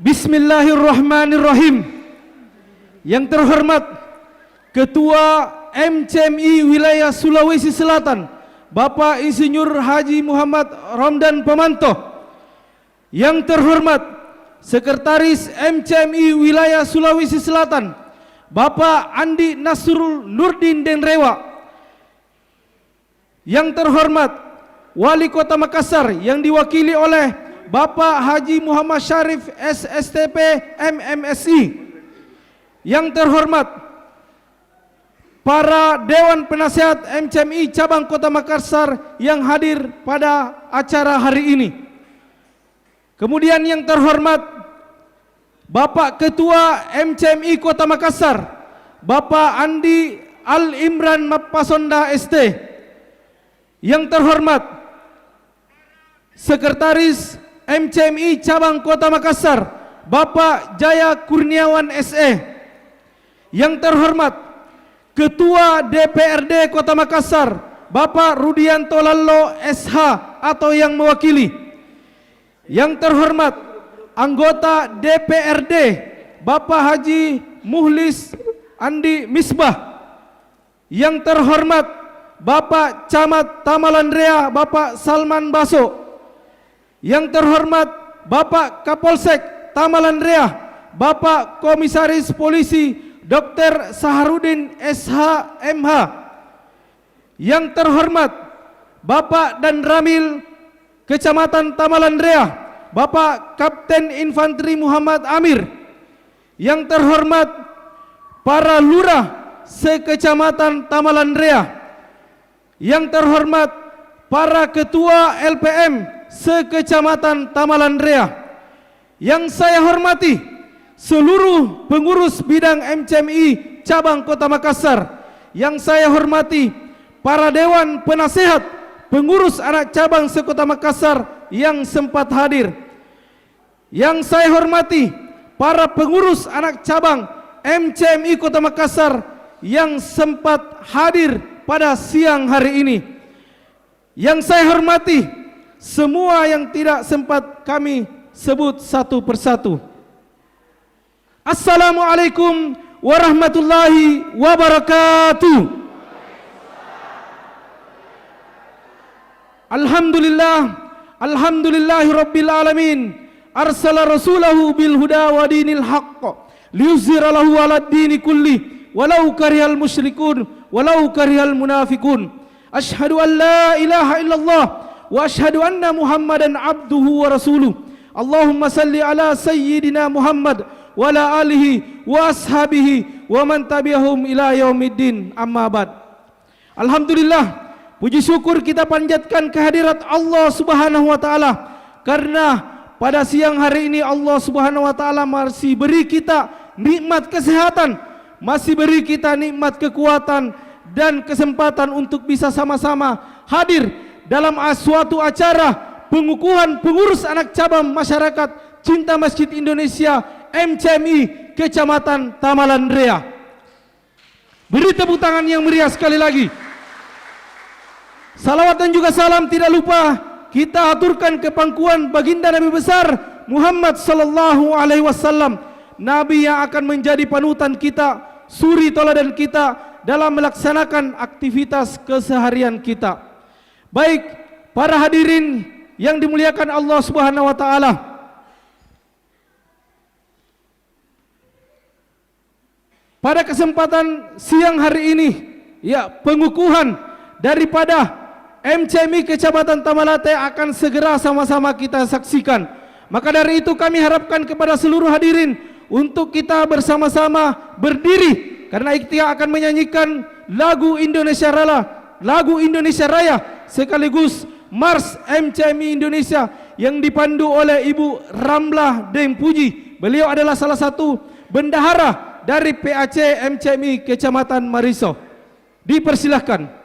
Bismillahirrahmanirrahim. Yang terhormat Ketua MCMI Wilayah Sulawesi Selatan, Bapak Insinyur Haji Muhammad Ramdan Pamanto. Yang terhormat Sekretaris MCMI Wilayah Sulawesi Selatan, Bapak Andi Nasrul Nurdin Denrewa. Yang terhormat Wali Kota Makassar yang diwakili oleh Bapak Haji Muhammad Syarif SSTP MMSI. Yang terhormat para Dewan Penasehat MCMI Cabang Kota Makassar yang hadir pada acara hari ini. Kemudian yang terhormat Bapak Ketua MCMI Kota Makassar, Bapak Andi Al Imran Mapasonda ST. Yang terhormat Sekretaris MCMI Cabang Kota Makassar, Bapak Jaya Kurniawan SE. Yang terhormat Ketua DPRD Kota Makassar, Bapak Rudianto Lallo SH atau yang mewakili. Yang terhormat anggota DPRD Bapak Haji Muhlis Andi Misbah. Yang terhormat Bapak Camat Tamalan Rea, Bapak Salman Baso. Yang terhormat Bapak Kapolsek Tamalan Rea, Bapak Komisaris Polisi Dr. Saharudin SH MH. Yang terhormat Bapak Dan Ramil Kecamatan Tamalan Rea, Bapak Kapten Infanteri Muhammad Amir. Yang terhormat para lurah sekecamatan Tamalan Rea. Yang terhormat para ketua LPM sekecamatan Tamalan Rea. Yang saya hormati seluruh pengurus bidang MCMI Cabang Kota Makassar. Yang saya hormati para Dewan Penasehat pengurus anak cabang sekota Makassar yang sempat hadir. Yang saya hormati para pengurus anak cabang MCMI Kota Makassar yang sempat hadir pada siang hari ini. Yang saya hormati semua yang tidak sempat kami sebut satu persatu. Assalamualaikum warahmatullahi wabarakatuh. Alhamdulillahi rabbil alamin. Arsala rasulahu bil huda wa dinil haqq liyuzhirahu 'alad dini kulli walau karihal musyrikun walau karihal munafiqun. Asyhadu an la ilaha illallah wa asyhadu anna Muhammadan abduhu wa rasuluh. Allahumma salli ala sayyidina Muhammad wa ala alihi wa ashabihi wa man tabi'ahum ila yaumiddin. Amma ba'd. Alhamdulillah, puji syukur kita panjatkan kehadirat Allah Subhanahu wa taala karena pada siang hari ini Allah Subhanahu wa taala masih beri kita nikmat kesehatan, masih beri kita nikmat kekuatan dan kesempatan untuk bisa sama-sama hadir dalam suatu acara pengukuhan pengurus anak cabang masyarakat cinta Masjid Indonesia MCMI Kecamatan Tamalan Rea. Beri tepuk tangan yang meriah sekali lagi. Salawat dan juga salam tidak lupa kita aturkan ke pangkuan baginda Nabi besar Muhammad sallallahu alaihi wasallam, Nabi yang akan menjadi panutan kita, suri teladan kita dalam melaksanakan aktivitas keseharian kita. Baik, para hadirin yang dimuliakan Allah Subhanahu wa taala. Pada kesempatan siang hari ini, ya, pengukuhan daripada MCMI Kecamatan Tamalate akan segera sama-sama kita saksikan. Maka dari itu kami harapkan kepada seluruh hadirin untuk kita bersama-sama berdiri karena kita akan menyanyikan lagu Indonesia Raya sekaligus Mars MCMI Indonesia yang dipandu oleh Ibu Ramlah Deng Puji. Beliau adalah salah satu bendahara dari PAC MCMI Kecamatan Mariso. Dipersilahkan.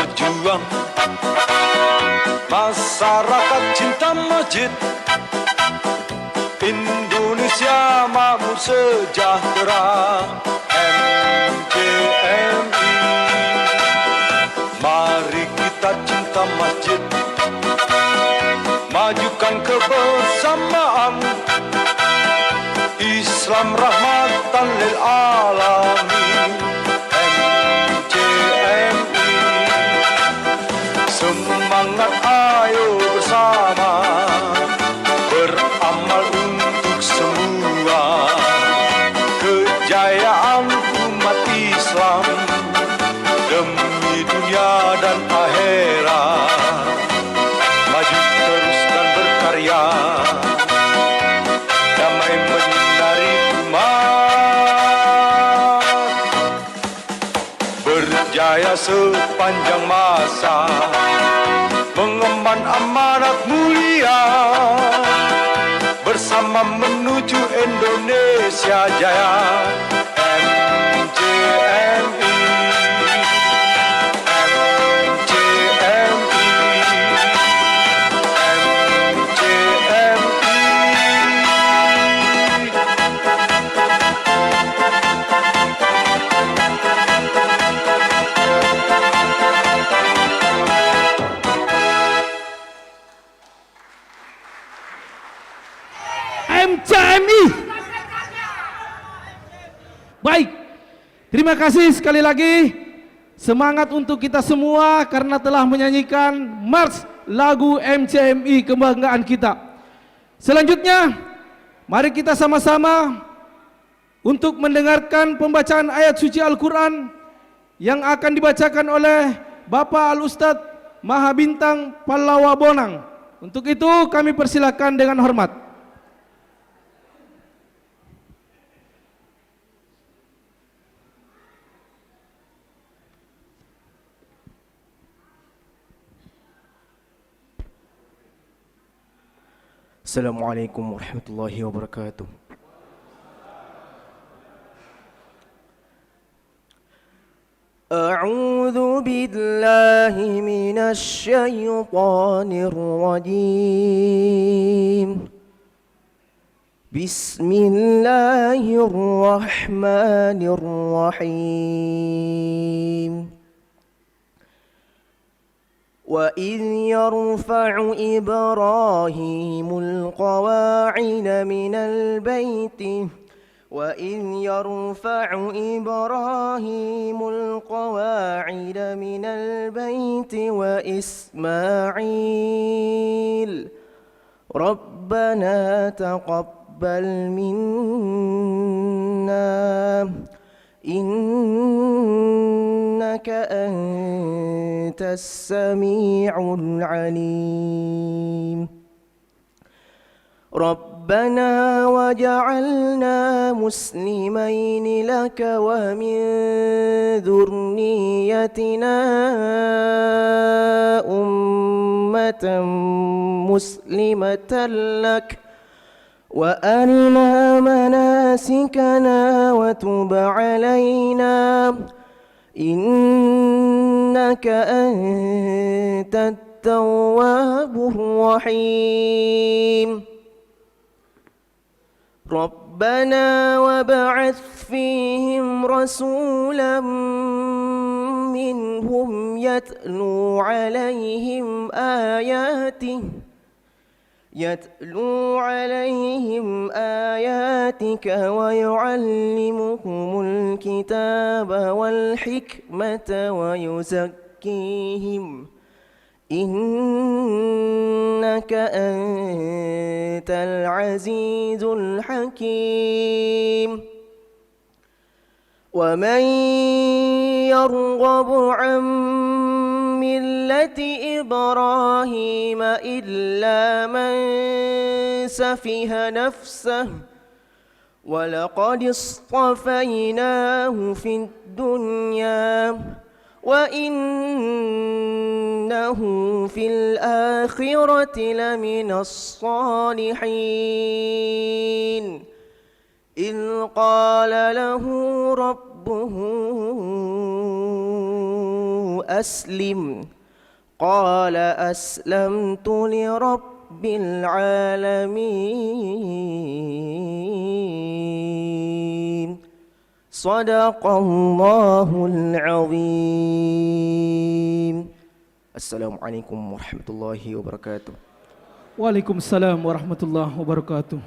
berjuang, masyarakat cinta masjid, Indonesia makmur sejahtera. MJMI, mari kita cinta masjid, majukan kebersamaan, Islam rahmatan lil alamin. MJMI, semangat ayo bersama, beramal untuk semua kejayaan umat Islam demi dunia dan akhirat. Maju terus dan berkarya, damai menyinari umat, berjaya sepanjang masa, mengemban amanat mulia, bersama menuju Indonesia jaya. MJMI, MJMI, MJMI. Baik, terima kasih sekali lagi. Semangat untuk kita semua karena telah menyanyikan Mars lagu MJMI kebanggaan kita. Selanjutnya, mari kita sama-sama untuk mendengarkan pembacaan ayat suci Al-Quran yang akan dibacakan oleh Bapak Al-Ustadz Mahabintang Pallawa Bonang. Untuk itu kami persilakan dengan hormat. Assalamualaikum warahmatullahi wabarakatuh. A'udzu billahi minasy syaithanir rajim. Bismillahirrahmanirrahim. وَإِذْ يَرْفَعُ إِبْرَاهِيمُ الْقَوَاعِدَ مِنَ الْبَيْتِ وَإِذْ يَرْفَعُ إِبْرَاهِيمُ الْقَوَاعِدَ مِنَ الْبَيْتِ وَإِسْمَاعِيلُ رَبَّنَا تَقَبَّلْ مِنَّا إنك أنت السميع العليم ربنا وجعلنا مسلمين لك ومن ذريتنا أمة مسلمة لك وأرنا مناسكنا وتب علينا إنك أنت التواب الرحيم ربنا وابعث فيهم رسولا منهم يتلو عليهم آياتك ويعلمهم الكتاب والحكمة ويزكيهم إنك أنت العزيز الحكيم ومن يرغب عن ملة إبراهيم إلا من سفه نفسه ولقد اصطفيناه في الدنيا وإنه في الآخرة لمن الصالحين إذ قال له ربه أسلم قال أسلمت لرب العالمين صدق الله العظيم. Assalamualaikum warahmatullahi wabarakatuh. Waalaikumsalam warahmatullahi wabarakatuh.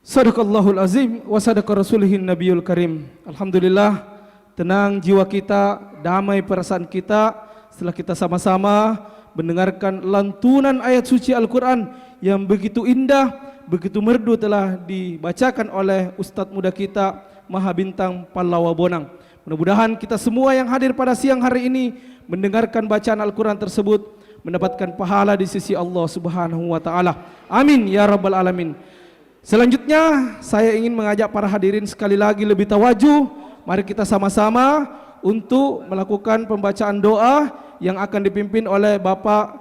Sadaqallahul azim wa sadaqa rasulihin nabiyul karim. Alhamdulillah, tenang jiwa kita, damai perasaan kita setelah kita sama-sama mendengarkan lantunan ayat suci Al-Quran yang begitu indah, begitu merdu telah dibacakan oleh Ustadz muda kita Maha Bintang Pallawa Bonang. Mudah-mudahan kita semua yang hadir pada siang hari ini mendengarkan bacaan Al-Quran tersebut mendapatkan pahala di sisi Allah Subhanahu wa taala. Amin ya rabbal alamin. Selanjutnya saya ingin mengajak para hadirin sekali lagi lebih tawajuh. Mari kita sama-sama untuk melakukan pembacaan doa yang akan dipimpin oleh Bapak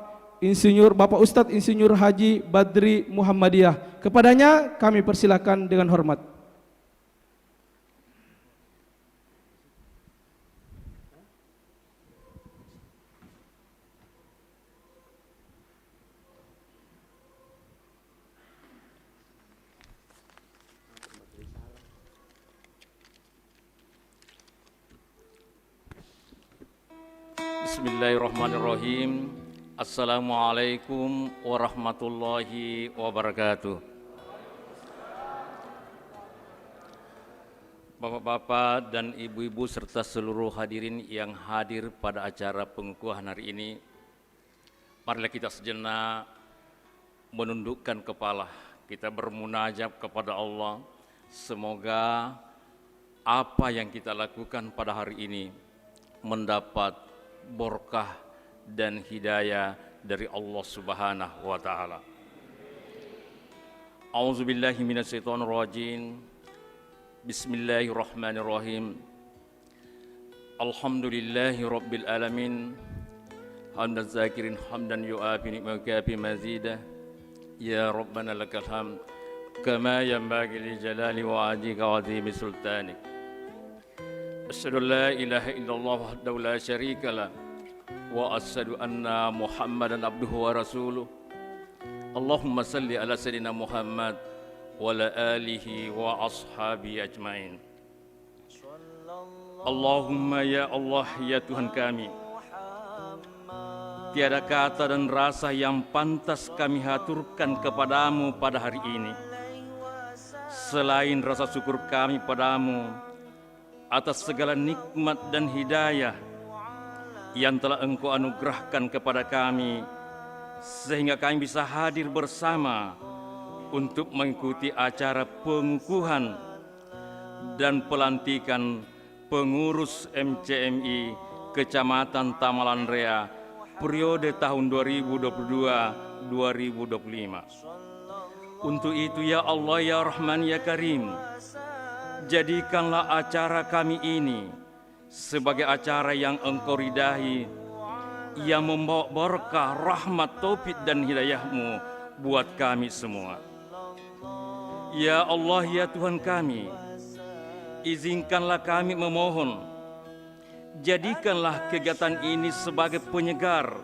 Ustadz Insinyur Haji Badri Muhammadiyah. Kepadanya kami persilakan dengan hormat. Bismillahirrahmanirrahim. Assalamualaikum warahmatullahi wabarakatuh. Bapak-bapak dan ibu-ibu serta seluruh hadirin yang hadir pada acara pengukuhan hari ini, marilah kita sejenak menundukkan kepala, kita bermunajat kepada Allah. Semoga apa yang kita lakukan pada hari ini mendapat berkah dan hidayah dari Allah Subhanahu wa taala. A'udzubillahi minasyaitonir rajim. Bismillahirrahmanirrahim. Alhamdulillahi rabbil alamin. Hamdan zakirin hamdan yu'afi ni'maka mazida. Ya Rabbana lakal hamd kama yanbaghi li jalali wa ajika wa azimi sultanik. Asyhadu an la ilaha illallah wahdahu la syarika lah wa asyhadu anna Muhammadan abduhu wa rasuluh. Allahumma salli ala sayyidina Muhammad wa ala alihi wa ashabi ajmain. Allahumma ya Allah ya Tuhan kami, tiada kata dan rasa yang pantas kami haturkan kepadamu pada hari ini selain rasa syukur kami padamu atas segala nikmat dan hidayah yang telah Engkau anugerahkan kepada kami, sehingga kami bisa hadir bersama untuk mengikuti acara pengukuhan dan pelantikan pengurus MCMI Kecamatan Tamalan Rea periode tahun 2022-2025. Untuk itu ya Allah ya Rahman ya Karim, jadikanlah acara kami ini sebagai acara yang Engkau ridai, yang membawa berkah, rahmat, taufik dan hidayah-Mu buat kami semua. Ya Allah ya Tuhan kami, izinkanlah kami memohon, jadikanlah kegiatan ini sebagai penyegar,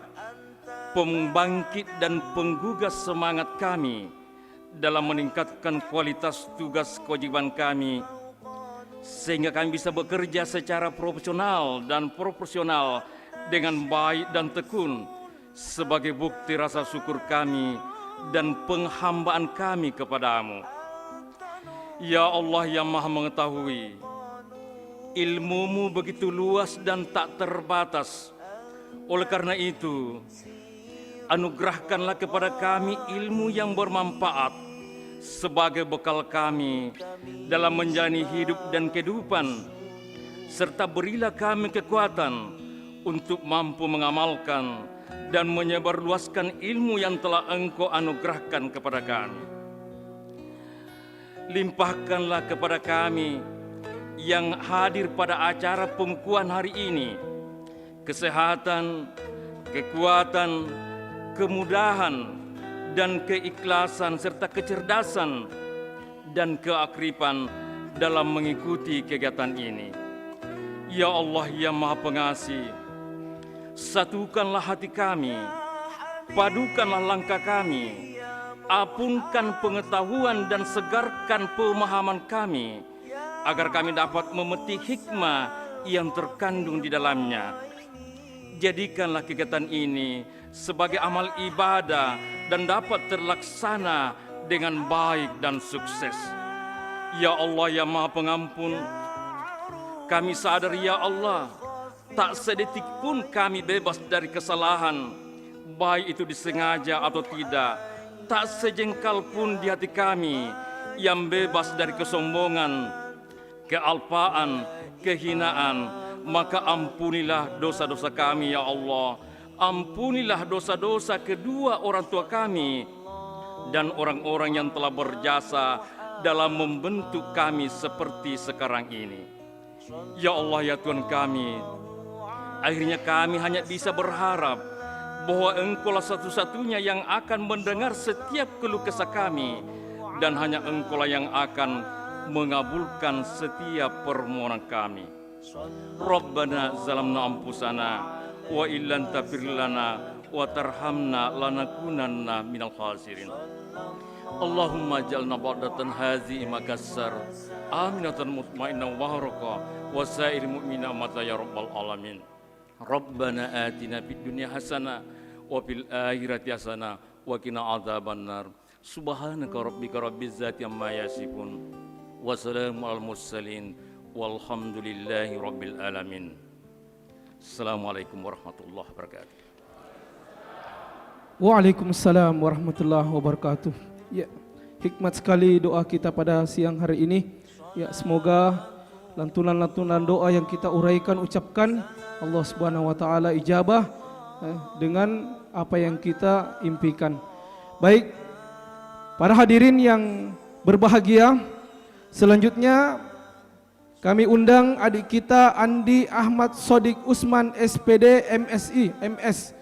pembangkit dan penggugah semangat kami dalam meningkatkan kualitas tugas kewajiban kami, sehingga kami bisa bekerja secara profesional dan proporsional dengan baik dan tekun sebagai bukti rasa syukur kami dan penghambaan kami kepadamu. Ya Allah yang Maha Mengetahui, ilmu-Mu begitu luas dan tak terbatas. Oleh karena itu, anugerahkanlah kepada kami ilmu yang bermanfaat sebagai bekal kami dalam menjalani hidup dan kehidupan, serta berilah kami kekuatan untuk mampu mengamalkan dan menyebarluaskan ilmu yang telah Engkau anugerahkan kepada kami. Limpahkanlah kepada kami yang hadir pada acara pengukuhan hari ini kesehatan, kekuatan, kemudahan, dan keikhlasan serta kecerdasan dan keakripan dalam mengikuti kegiatan ini. Ya Allah yang Maha Pengasih, satukanlah hati kami, padukanlah langkah kami, ampunkan pengetahuan dan segarkan pemahaman kami, agar kami dapat memetik hikmah yang terkandung di dalamnya. Jadikanlah kegiatan ini sebagai amal ibadah dan dapat terlaksana dengan baik dan sukses. Ya Allah yang Maha Pengampun, kami sadar ya Allah, tak sedetik pun kami bebas dari kesalahan, baik itu disengaja atau tidak. Tak sejengkal pun di hati kami yang bebas dari kesombongan, kealpaan, kehinaan. Maka ampunilah dosa-dosa kami ya Allah. Ampunilah dosa-dosa kedua orang tua kami dan orang-orang yang telah berjasa dalam membentuk kami seperti sekarang ini. Ya Allah ya Tuhan kami, akhirnya kami hanya bisa berharap bahwa Engkaulah satu-satunya yang akan mendengar setiap keluh kesah kami, dan hanya Engkaulah yang akan mengabulkan setiap permohonan kami. Rabbana zalamna anfusana wa illam taghfir lana wa tarhamna lanakunanna minal khasirin. Allahumma jalna ba'datan hazi makassar aminatan mutmainnah waharaka wa sa'ir mu'mina mata ya rabbal alamin. Rabbana atina fid dunya hasanah wa fil akhirati hasanah wa qina adzabannar. Subhanaka rabbika rabbiz zati amma yasifun wa salamun alal mursalin walhamdulillahi rabbil alamin. Assalamualaikum warahmatullahi wabarakatuh. Waalaikumsalam warahmatullahi wabarakatuh. Ya, hikmat sekali doa kita pada siang hari ini. Ya, semoga lantunan-lantunan doa yang kita uraikan, ucapkan, Allah Subhanahu wa taala ijabah dengan apa yang kita impikan. Baik, para hadirin yang berbahagia, selanjutnya kami undang adik kita Andi Ahmad Sodik Usman SPD MSI MS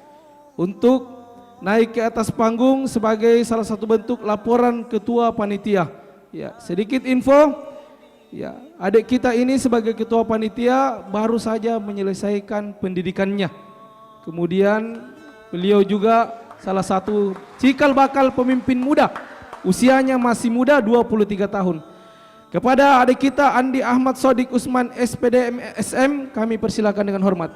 untuk naik ke atas panggung sebagai salah satu bentuk laporan ketua panitia. Ya, sedikit info. Ya, adik kita ini sebagai ketua panitia baru saja menyelesaikan pendidikannya. Kemudian beliau juga salah satu cikal bakal pemimpin muda. Usianya masih muda, 23 tahun. Kepada adik kita Andi Ahmad Sodik Usman SPD SM kami persilakan dengan hormat.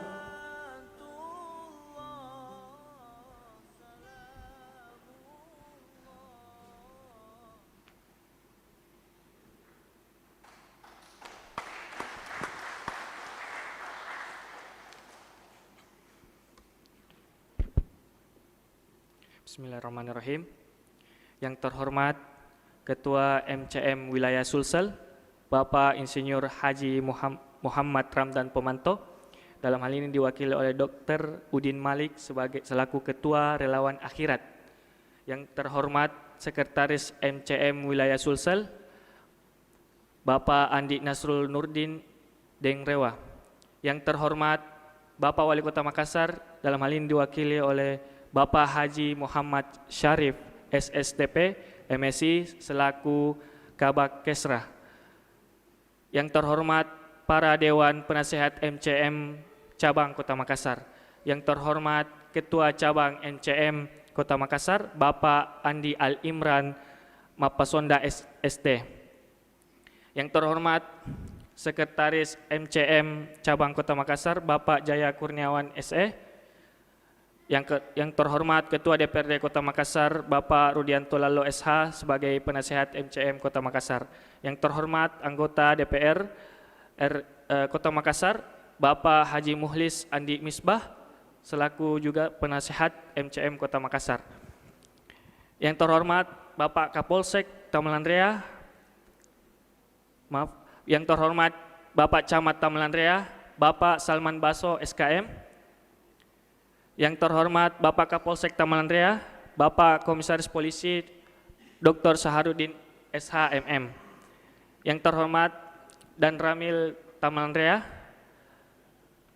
Bismillahirrahmanirrahim. Yang terhormat Ketua MCM Wilayah Sulsel, Bapak Insinyur Haji Muhammad Ramdan Pemanto, dalam hal ini diwakili oleh Dr. Udin Malik selaku Ketua Relawan Akhirat. Yang terhormat Sekretaris MCM Wilayah Sulsel, Bapak Andi Nasrul Nurdin Dengrewa. Yang terhormat Bapak Wali Kota Makassar, dalam hal ini diwakili oleh Bapak Haji Muhammad Syarif SSTP MSI selaku Kabak Kesra. Yang terhormat para Dewan Penasehat MCM Cabang Kota Makassar. Yang terhormat Ketua Cabang MCM Kota Makassar, Bapak Andi Al Imran Mapasonda ST. Yang terhormat Sekretaris MCM Cabang Kota Makassar, Bapak Jaya Kurniawan SE. Yang terhormat Ketua DPRD Kota Makassar, Bapak Rudianto Lalo SH sebagai Penasehat MCM Kota Makassar. Yang terhormat anggota DPR Kota Makassar, Bapak Haji Muhlis Andi Misbah selaku juga Penasehat MCM Kota Makassar. Yang terhormat Bapak Kapolsek Tamelan Rea, yang terhormat Bapak Camat Tamelan Rea, Bapak Salman Baso SKM. Yang terhormat Bapak Kapolsek Tamelan Rea, Bapak Komisaris Polisi Dr. Saharudin SHMM. Yang terhormat Dan Ramil Tamelan Rea,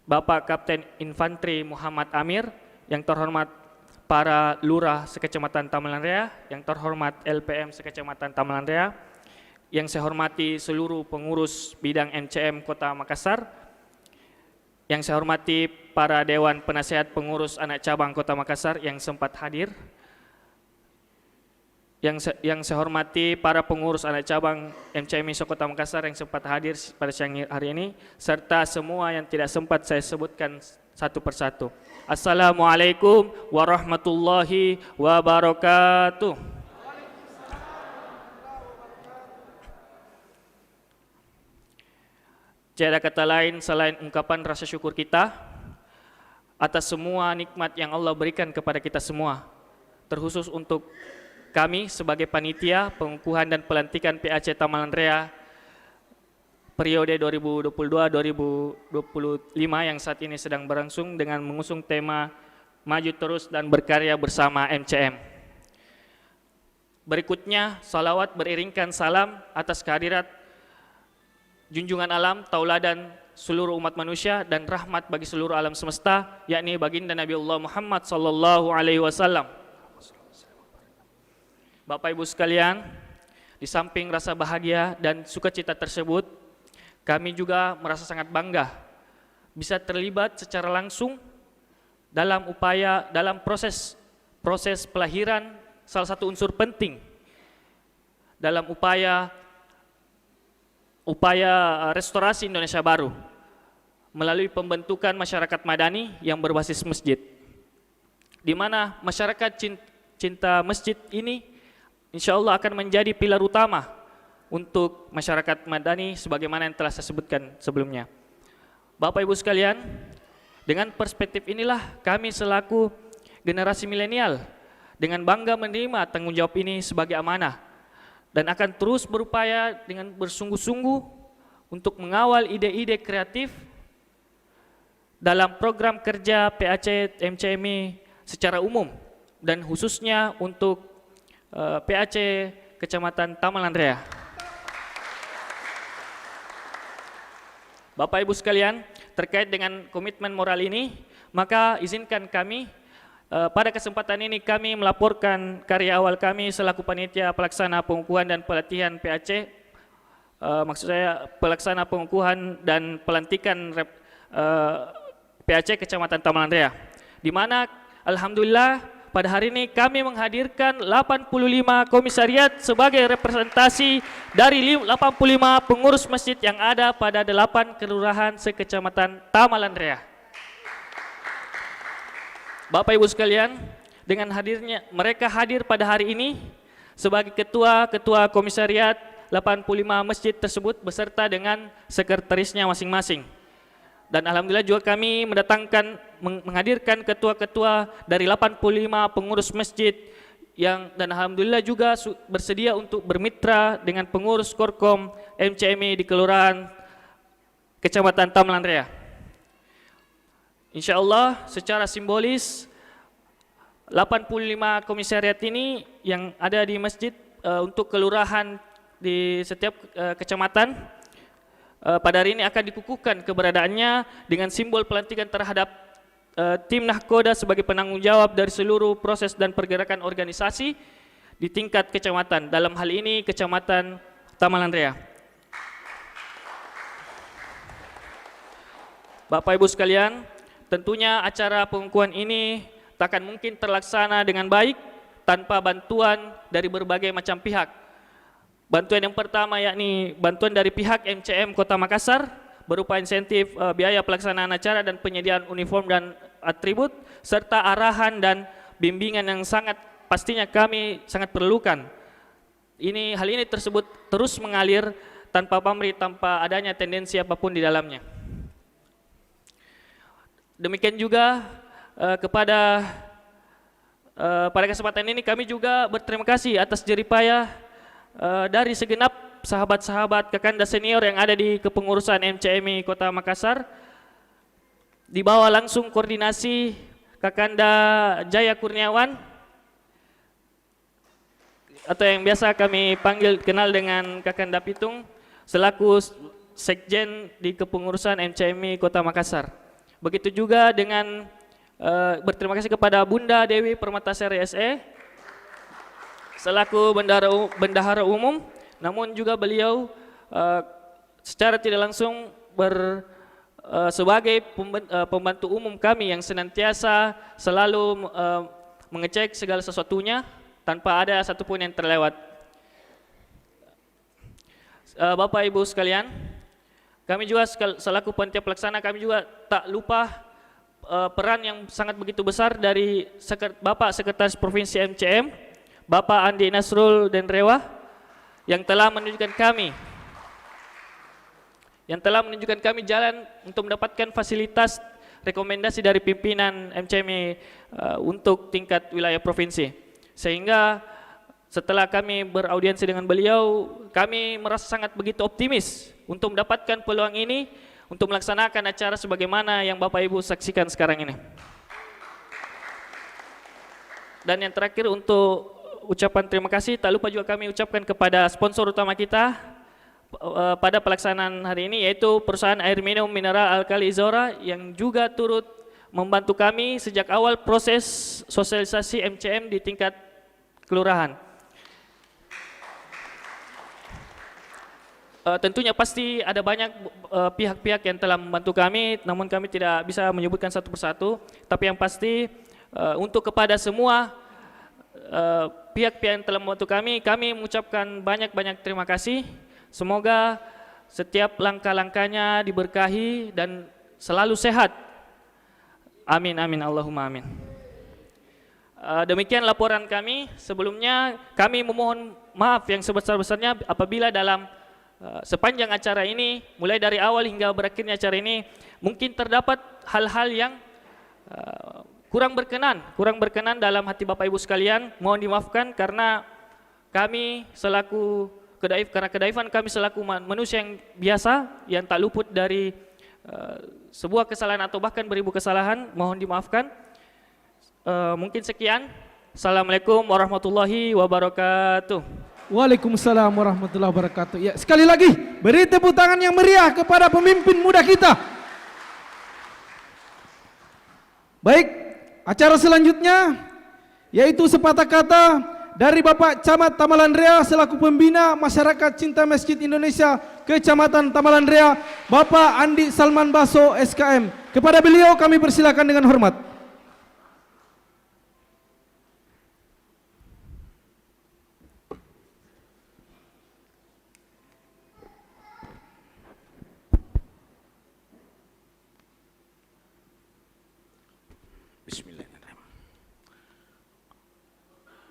Bapak Kapten Infanteri Muhammad Amir. Yang terhormat para lurah sekecamatan Tamelan Rea, yang terhormat LPM sekecamatan Tamelan Rea, yang saya hormati seluruh pengurus bidang MCM Kota Makassar, yang saya hormati para Dewan Penasehat Pengurus Anak Cabang Kota Makassar yang sempat hadir. Yang saya hormati para pengurus anak cabang MCMI Kota Makassar yang sempat hadir pada siang hari ini, serta semua yang tidak sempat saya sebutkan satu persatu. Assalamualaikum warahmatullahi wabarakatuh. Tiada kata lain selain ungkapan rasa syukur kita atas semua nikmat yang Allah berikan kepada kita semua, terkhusus untuk kami sebagai panitia pengukuhan dan pelantikan PAC Tamalan Rea periode 2022-2025 yang saat ini sedang berlangsung dengan mengusung tema Maju Terus dan Berkarya Bersama MCM. Berikutnya, salawat beriringkan salam atas kehadirat junjungan alam, tauladan seluruh umat manusia dan rahmat bagi seluruh alam semesta, yakni baginda Nabi Allah Muhammad sallallahu alaihi wasallam. Bapak Ibu sekalian, di samping rasa bahagia dan sukacita tersebut, kami juga merasa sangat bangga bisa terlibat secara langsung dalam proses pelahiran salah satu unsur penting dalam upaya restorasi Indonesia Baru melalui pembentukan masyarakat madani yang berbasis masjid, di mana masyarakat cinta masjid ini insya Allah akan menjadi pilar utama untuk masyarakat madani sebagaimana yang telah saya sebutkan sebelumnya. Bapak Ibu sekalian, dengan perspektif inilah kami selaku generasi milenial dengan bangga menerima tanggung jawab ini sebagai amanah dan akan terus berupaya dengan bersungguh-sungguh untuk mengawal ide-ide kreatif dalam program kerja PAC MCMI secara umum dan khususnya untuk PAC Kecamatan Tamalan Rea. Bapak Ibu sekalian, terkait dengan komitmen moral ini, maka izinkan kami pada kesempatan ini kami melaporkan karya awal kami selaku panitia pelaksana pengukuhan dan pelatihan PAC, maksud saya pelaksana pengukuhan dan pelantikan PAC Kecamatan Tamalan Rea, di mana alhamdulillah pada hari ini kami menghadirkan 85 komisariat sebagai representasi dari 85 pengurus masjid yang ada pada 8 kelurahan sekecamatan Tamalan Rea. Bapak Ibu sekalian, dengan hadirnya mereka hadir pada hari ini sebagai ketua komisariat 85 masjid tersebut beserta dengan sekretarisnya masing-masing. Dan alhamdulillah juga kami menghadirkan ketua-ketua dari 85 pengurus masjid dan alhamdulillah juga bersedia untuk bermitra dengan pengurus Korkom MCMI di Kelurahan Kecamatan Tamalan Rea. Insya Allah secara simbolis 85 komisariat ini yang ada di masjid untuk kelurahan di setiap kecamatan pada hari ini akan dikukuhkan keberadaannya dengan simbol pelantikan terhadap tim Nahkoda sebagai penanggung jawab dari seluruh proses dan pergerakan organisasi di tingkat kecamatan, dalam hal ini Kecamatan Tamalan Rea. Bapak Ibu sekalian, tentunya acara pengukuhan ini tak akan mungkin terlaksana dengan baik tanpa bantuan dari berbagai macam pihak. Bantuan yang pertama yakni bantuan dari pihak MCM Kota Makassar berupa insentif biaya pelaksanaan acara dan penyediaan uniform dan atribut serta arahan dan bimbingan yang pastinya kami sangat perlukan. Hal ini tersebut terus mengalir tanpa pamrih, tanpa adanya tendensi apapun di dalamnya. Demikian juga pada kesempatan ini kami juga berterima kasih atas jeripayah dari segenap sahabat-sahabat Kakanda senior yang ada di kepengurusan MCMI Kota Makassar, di bawah langsung koordinasi Kakanda Jaya Kurniawan atau yang biasa kami kenal dengan Kakanda Pitung selaku Sekjen di kepengurusan MCMI Kota Makassar. Begitu juga dengan berterima kasih kepada Bunda Dewi Permatasari SE selaku bendahara umum, namun juga beliau secara tidak langsung sebagai pembantu umum kami yang senantiasa selalu mengecek segala sesuatunya tanpa ada satupun yang terlewat. Bapak Ibu sekalian, kami juga selaku panitia pelaksana, kami juga tak lupa peran yang sangat begitu besar dari Bapak Sekretaris Provinsi MCM, Bapak Andi Nasrul dan Rewa, yang telah menunjukkan kami jalan untuk mendapatkan fasilitas rekomendasi dari pimpinan MCM untuk tingkat wilayah provinsi. Sehingga setelah kami beraudiensi dengan beliau, kami merasa sangat begitu optimis untuk mendapatkan peluang ini untuk melaksanakan acara sebagaimana yang Bapak Ibu saksikan sekarang ini. Dan yang terakhir untuk ucapan terima kasih, tak lupa juga kami ucapkan kepada sponsor utama kita pada pelaksanaan hari ini, yaitu perusahaan air minum mineral Alkali Izora yang juga turut membantu kami sejak awal proses sosialisasi MCM di tingkat kelurahan. Tentunya pasti ada banyak pihak-pihak yang telah membantu kami, namun kami tidak bisa menyebutkan satu persatu. Tapi yang pasti untuk kepada semua pihak-pihak yang telah membantu kami mengucapkan banyak-banyak terima kasih. Semoga setiap langkah-langkahnya diberkahi dan selalu sehat. Amin, amin, Allahumma amin. Demikian laporan kami. Sebelumnya kami memohon maaf yang sebesar-besarnya apabila dalam sepanjang acara ini, mulai dari awal hingga berakhirnya acara ini, mungkin terdapat hal-hal yang kurang berkenan dalam hati Bapak Ibu sekalian. Mohon dimaafkan karena kami selaku kedaifan kami selaku manusia yang biasa yang tak luput dari sebuah kesalahan atau bahkan beribu kesalahan. Mohon dimaafkan. Mungkin sekian. Assalamualaikum warahmatullahi wabarakatuh. Waalaikumsalam warahmatullahi wabarakatuh. Ya, sekali lagi beri tepuk tangan yang meriah kepada pemimpin muda kita. Baik, acara selanjutnya yaitu sepatah kata dari Bapak Camat Tamalan Rea selaku pembina Masyarakat Cinta Masjid Indonesia Kecamatan Tamalan Rea, Bapak Andi Salman Baso SKM. Kepada beliau kami persilakan dengan hormat.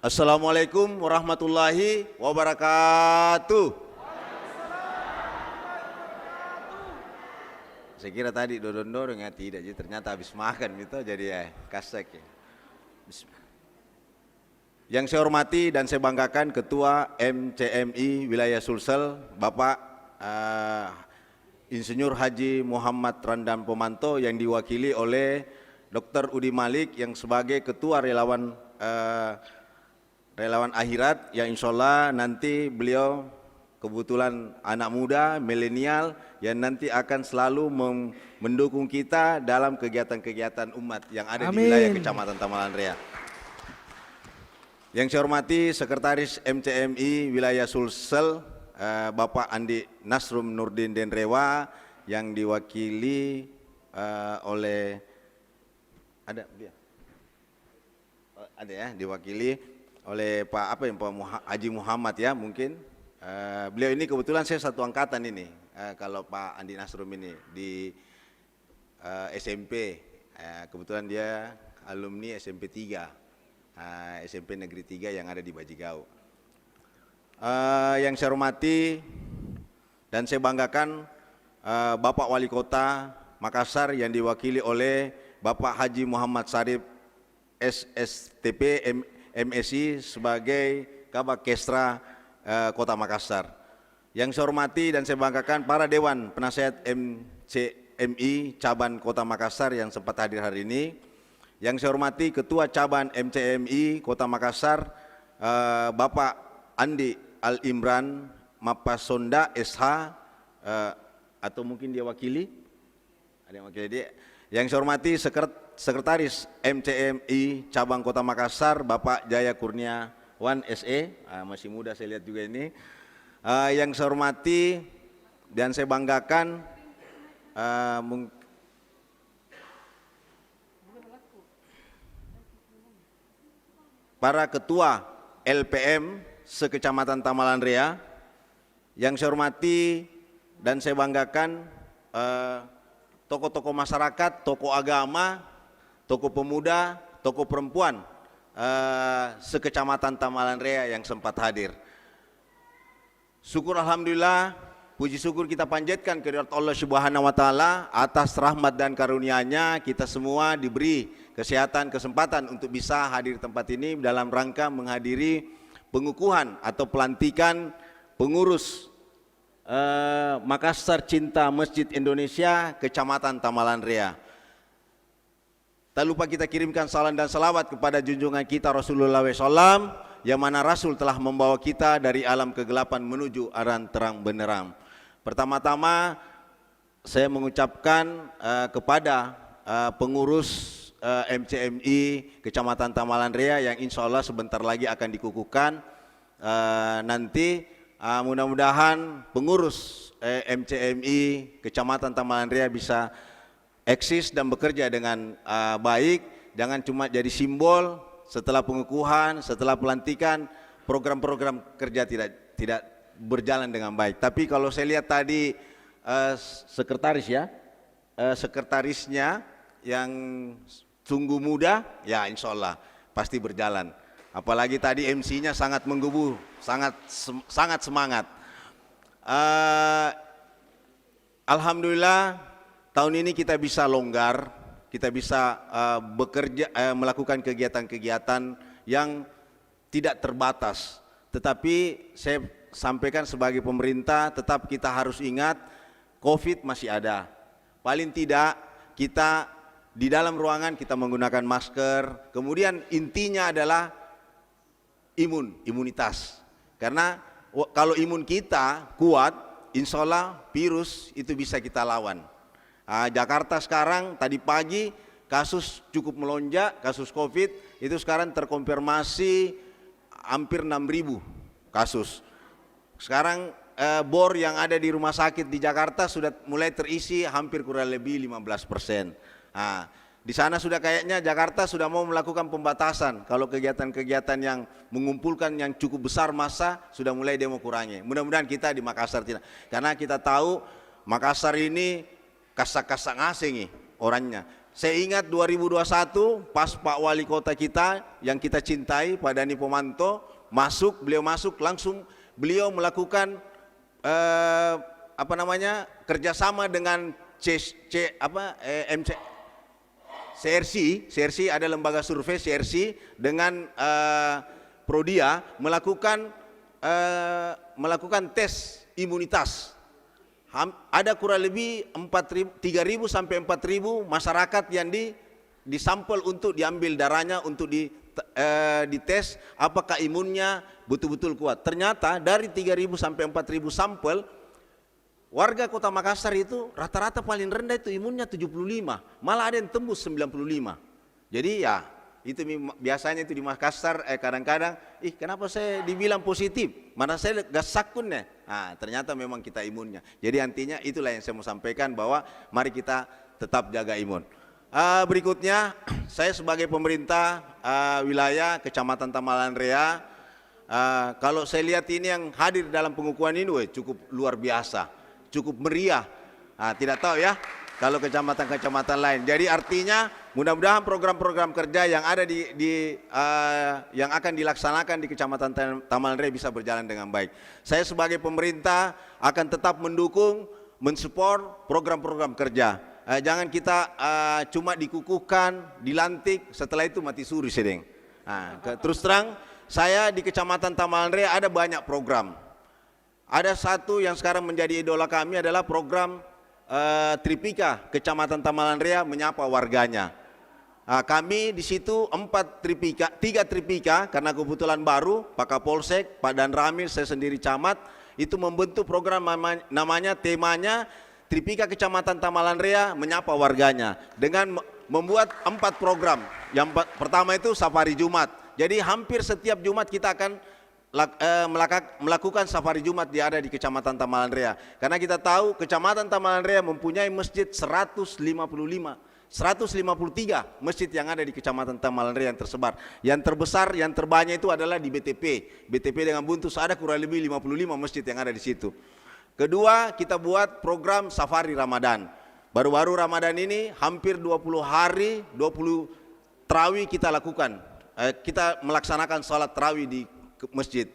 Assalamualaikum warahmatullahi wabarakatuh. Saya kira tadi dodon-dodon ya, tidak, jadi ternyata habis makan gitu, jadi ya kasek ya. Yang saya hormati dan saya banggakan Ketua MCMI Wilayah Sulsel, Bapak Insinyur Haji Muhammad Randam Pomanto yang diwakili oleh Dr. Udi Malik yang sebagai Ketua Relawan Akhirat, yang insya Allah nanti beliau kebetulan anak muda, milenial yang nanti akan selalu mendukung kita dalam kegiatan-kegiatan umat yang ada di wilayah Kecamatan Tamalan Rea. Yang saya hormati Sekretaris MCMI Wilayah Sulsel, Bapak Andi Nasrum Nurdin Den Rewa yang diwakili oleh diwakili oleh Pak Haji Muhammad ya mungkin. Beliau ini kebetulan saya satu angkatan ini, kalau Pak Andi Nasrum ini di SMP, kebetulan dia alumni SMP 3, SMP Negeri 3 yang ada di Bajigau. Yang saya hormati dan saya banggakan Bapak Wali Kota Makassar yang diwakili oleh Bapak Haji Muhammad Sarip SSTP MSI sebagai Kabak Kesra Kota Makassar. Yang saya hormati dan saya banggakan para Dewan Penasehat MCMI Caban Kota Makassar yang sempat hadir hari ini. Yang saya hormati Ketua Caban MCMI Kota Makassar, Bapak Andi Al Imran Mapasonda SH, atau mungkin dia wakili, ada yang wakili dia. Yang saya hormati Sekretaris MCMI Cabang Kota Makassar, Bapak Jaya Kurniawan SE, masih muda saya lihat juga ini. Yang saya hormati dan saya banggakan para ketua LPM sekecamatan Tamalan Rea, yang saya hormati dan saya banggakan tokoh-tokoh masyarakat, tokoh agama, tokoh pemuda, tokoh perempuan sekecamatan Tamalan Rea yang sempat hadir. Syukur alhamdulillah, puji syukur kita panjatkan kehadirat Allah Subhanahu wa taala atas rahmat dan karunia-Nya kita semua diberi kesehatan, kesempatan untuk bisa hadir di tempat ini dalam rangka menghadiri pengukuhan atau pelantikan pengurus Makassar Cinta Masjid Indonesia Kecamatan Tamalan Rea. Tak lupa kita kirimkan salam dan salawat kepada junjungan kita Rasulullah SAW, yang mana Rasul telah membawa kita dari alam kegelapan menuju arah terang benderang. Pertama-tama saya mengucapkan kepada pengurus MCMI Kecamatan Tamalan Rea yang insya Allah sebentar lagi akan dikukuhkan. Nanti mudah-mudahan pengurus MCMI Kecamatan Tamalan Rea bisa eksis dan bekerja dengan baik, jangan cuma jadi simbol. Setelah pengukuhan, setelah pelantikan, program-program kerja tidak berjalan dengan baik. Tapi kalau saya lihat tadi sekretarisnya yang sungguh muda, ya insya Allah pasti berjalan. Apalagi tadi MC-nya sangat menggebu, sangat semangat. Alhamdulillah tahun ini kita bisa longgar. Kita bisa bekerja, melakukan kegiatan-kegiatan yang tidak terbatas. Tetapi saya sampaikan sebagai pemerintah, tetap kita harus ingat COVID masih ada. Paling tidak kita di dalam ruangan kita menggunakan masker. Kemudian intinya adalah imunitas. Karena kalau imun kita kuat, insya Allah virus itu bisa kita lawan. Jakarta sekarang tadi pagi kasus cukup melonjak, kasus COVID itu sekarang terkonfirmasi hampir 6.000 kasus. Sekarang bor yang ada di rumah sakit di Jakarta sudah mulai terisi hampir kurang lebih 15%. Di sana sudah kayaknya Jakarta sudah mau melakukan pembatasan. Kalau kegiatan-kegiatan yang mengumpulkan yang cukup besar massa sudah mulai demo kurangi. Mudah-mudahan kita di Makassar tidak, karena kita tahu Makassar ini kasak-kasak asing orangnya. Saya ingat 2021 pas Pak Wali Kota kita yang kita cintai, Pak Dani Pomanto beliau masuk langsung beliau melakukan kerjasama dengan CRC ada lembaga survei CRC dengan Prodia melakukan tes imunitas. Ada kurang lebih 3.000 sampai 4.000 masyarakat yang disampel untuk diambil darahnya untuk dites apakah imunnya betul-betul kuat. Ternyata dari 3.000 sampai 4.000 sampel warga Kota Makassar itu rata-rata paling rendah itu imunnya 75, malah ada yang tembus 95. Jadi ya itu biasanya itu di Makassar kadang-kadang kenapa saya dibilang positif, mana saya gak sakunnya. Ternyata memang kita imunnya. Jadi artinya itulah yang saya mau sampaikan, bahwa mari kita tetap jaga imun. Berikutnya saya sebagai pemerintah wilayah Kecamatan Tamalan Rea, kalau saya lihat ini yang hadir dalam pengukuhan ini cukup luar biasa, cukup meriah. Tidak tahu ya kalau kecamatan-kecamatan lain. Jadi artinya mudah-mudahan program-program kerja yang ada yang akan dilaksanakan di Kecamatan Tamalan Rea bisa berjalan dengan baik. Saya sebagai pemerintah akan tetap mendukung, mensupport program-program kerja. Jangan kita cuma dikukuhkan, dilantik, setelah itu mati suri sedeng. Terus terang, saya di Kecamatan Tamalan Rea ada banyak program. Ada satu yang sekarang menjadi idola kami adalah program Tripika Kecamatan Tamalan Rea menyapa warganya. Kami di situ 3 Tripika karena kebetulan baru Pak Kapolsek, Pak Dan Ramil, saya sendiri camat itu membentuk program namanya temanya Tripika Kecamatan Tamalan Rea menyapa warganya dengan membuat 4 program. Yang pertama itu Safari Jumat. Jadi hampir setiap Jumat kita akan melakukan safari Jumat ada di Kecamatan Tamalan Rea. Karena kita tahu Kecamatan Tamalan Rea mempunyai masjid 155 153 masjid yang ada di Kecamatan Tamalanrea yang tersebar. Yang terbesar, yang terbanyak itu adalah di BTP. BTP dengan Buntus ada kurang lebih 55 masjid yang ada di situ. Kedua, kita buat program safari Ramadan. Baru-baru Ramadan ini hampir 20 hari, 20 tarawih kita lakukan. Kita melaksanakan salat tarawih di masjid.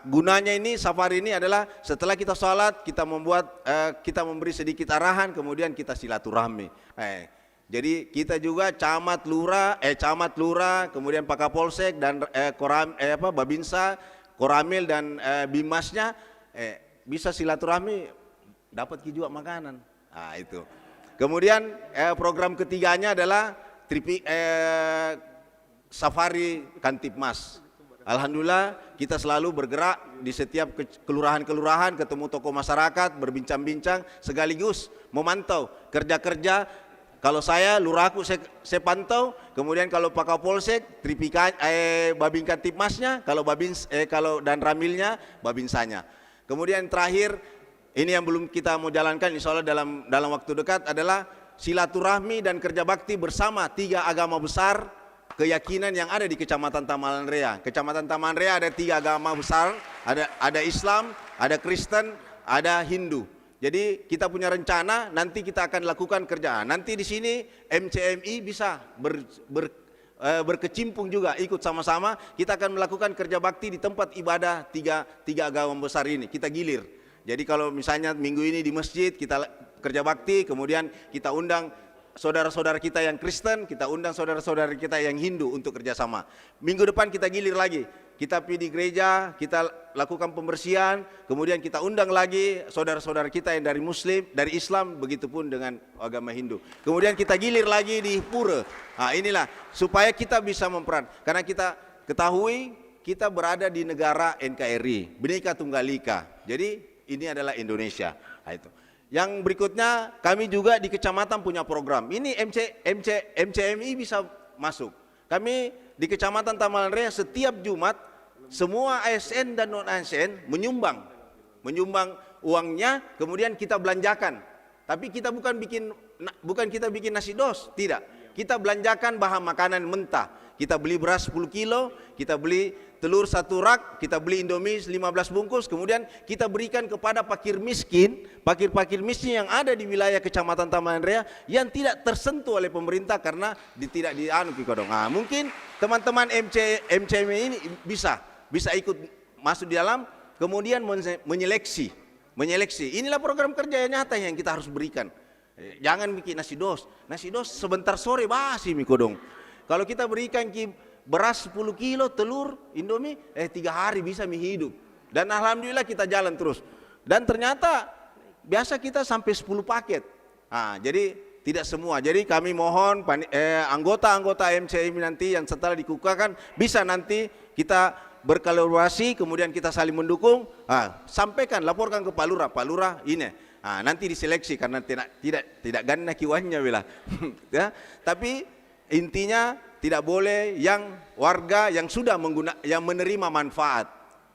Gunanya ini safari ini adalah setelah kita salat kita kita memberi sedikit arahan, kemudian kita silaturahmi. Jadi kita juga camat lurah, kemudian Pak Kapolsek dan Babinsa, Koramil dan Bimasnya bisa silaturahmi, dapat juga makanan. Itu. Kemudian program ketiganya adalah safari Kantipmas. Alhamdulillah kita selalu bergerak di setiap kelurahan-kelurahan, ketemu tokoh masyarakat, berbincang-bincang sekaligus memantau kerja-kerja. Kalau saya lurahku saya pantau, kemudian kalau Pak Kapolsek Babin Kantipmasnya, kalau dan Ramilnya Babinsanya. Kemudian terakhir ini yang belum kita mau jalankan, insya Allah dalam waktu dekat adalah silaturahmi dan kerja bakti bersama 3 agama besar keyakinan yang ada di Kecamatan Tamalanrea. Kecamatan Tamalanrea ada 3 agama besar, ada Islam, ada Kristen, ada Hindu. Jadi kita punya rencana nanti kita akan lakukan kerjaan. Nanti di sini MCMI bisa berkecimpung juga, ikut sama-sama. Kita akan melakukan kerja bakti di tempat ibadah tiga agama besar ini. Kita gilir. Jadi kalau misalnya minggu ini di masjid kita kerja bakti, kemudian kita undang saudara-saudara kita yang Kristen, kita undang saudara-saudara kita yang Hindu untuk kerjasama. Minggu depan kita gilir lagi. Kita pergi di gereja, kita lakukan pembersihan, kemudian kita undang lagi saudara-saudara kita yang dari Muslim, dari Islam, begitupun dengan agama Hindu. Kemudian kita gilir lagi di pura. Inilah supaya kita bisa memperan. Karena kita ketahui kita berada di negara NKRI, Bhinneka Tunggal Ika. Jadi ini adalah Indonesia. Itu. Yang berikutnya kami juga di kecamatan punya program. Ini MCMI bisa masuk. Kami di Kecamatan Tamalanrea setiap Jumat semua ASN dan non ASN menyumbang uangnya, kemudian kita belanjakan. Tapi kita bukan kita bikin nasi dos, tidak. Kita belanjakan bahan makanan mentah. Kita beli beras 10 kilo, kita beli telur 1 rak, kita beli Indomie 15 bungkus, kemudian kita berikan kepada fakir miskin yang ada di wilayah Kecamatan Tamalanrea yang tidak tersentuh oleh pemerintah karena tidak dikodong. Mungkin teman-teman MCM ini bisa ikut masuk di dalam, kemudian menyeleksi. Inilah program kerja yang nyata yang kita harus berikan. Jangan bikin nasi dos sebentar sore basi mikodong. Kalau kita berikan beras 10 kilo, telur, Indomie, 3 hari bisa hidup. Dan alhamdulillah kita jalan terus. Dan ternyata biasa kita sampai 10 paket. Jadi tidak semua. Jadi kami mohon anggota-anggota MCMI nanti yang setelah dikukuhkan bisa nanti kita berkolaborasi, kemudian kita saling mendukung. Sampaikan, laporkan ke Pak Lurah ini. Nanti diseleksi karena tidak gana kiwannya bila. Ya, tapi intinya tidak boleh yang warga yang sudah yang menerima manfaat.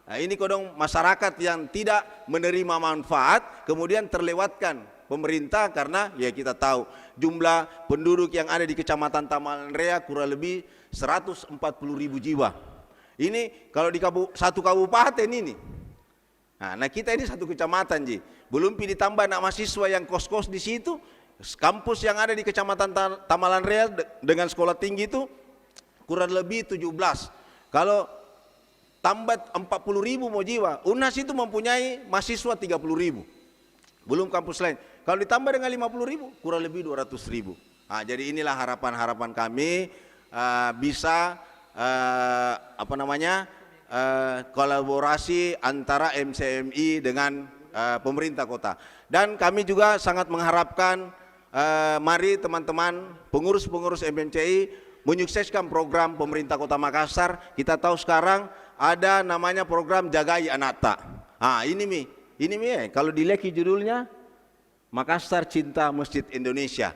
Ini kodong masyarakat yang tidak menerima manfaat kemudian terlewatkan pemerintah karena ya kita tahu jumlah penduduk yang ada di Kecamatan Tamalanrea kurang lebih 140.000 jiwa. Ini kalau di satu kabupaten ini. Nah kita ini satu kecamatan belum ditambah anak mahasiswa yang kos-kos di situ. Kampus yang ada di Kecamatan Tamalanrea dengan sekolah tinggi itu kurang lebih 17. Kalau tambah 40.000 mau jiwa, UNAS itu mempunyai mahasiswa 30.000. Belum kampus lain. Kalau ditambah dengan 50.000 kurang lebih 200.000. Jadi inilah harapan kami bisa kolaborasi antara MCMI dengan pemerintah kota. Dan kami juga sangat mengharapkan mari teman-teman pengurus-pengurus MCMI menyukseskan program pemerintah Kota Makassar. Kita tahu sekarang ada namanya program Jagai Anata. Ini kalau dilihat judulnya Makassar Cinta Masjid Indonesia.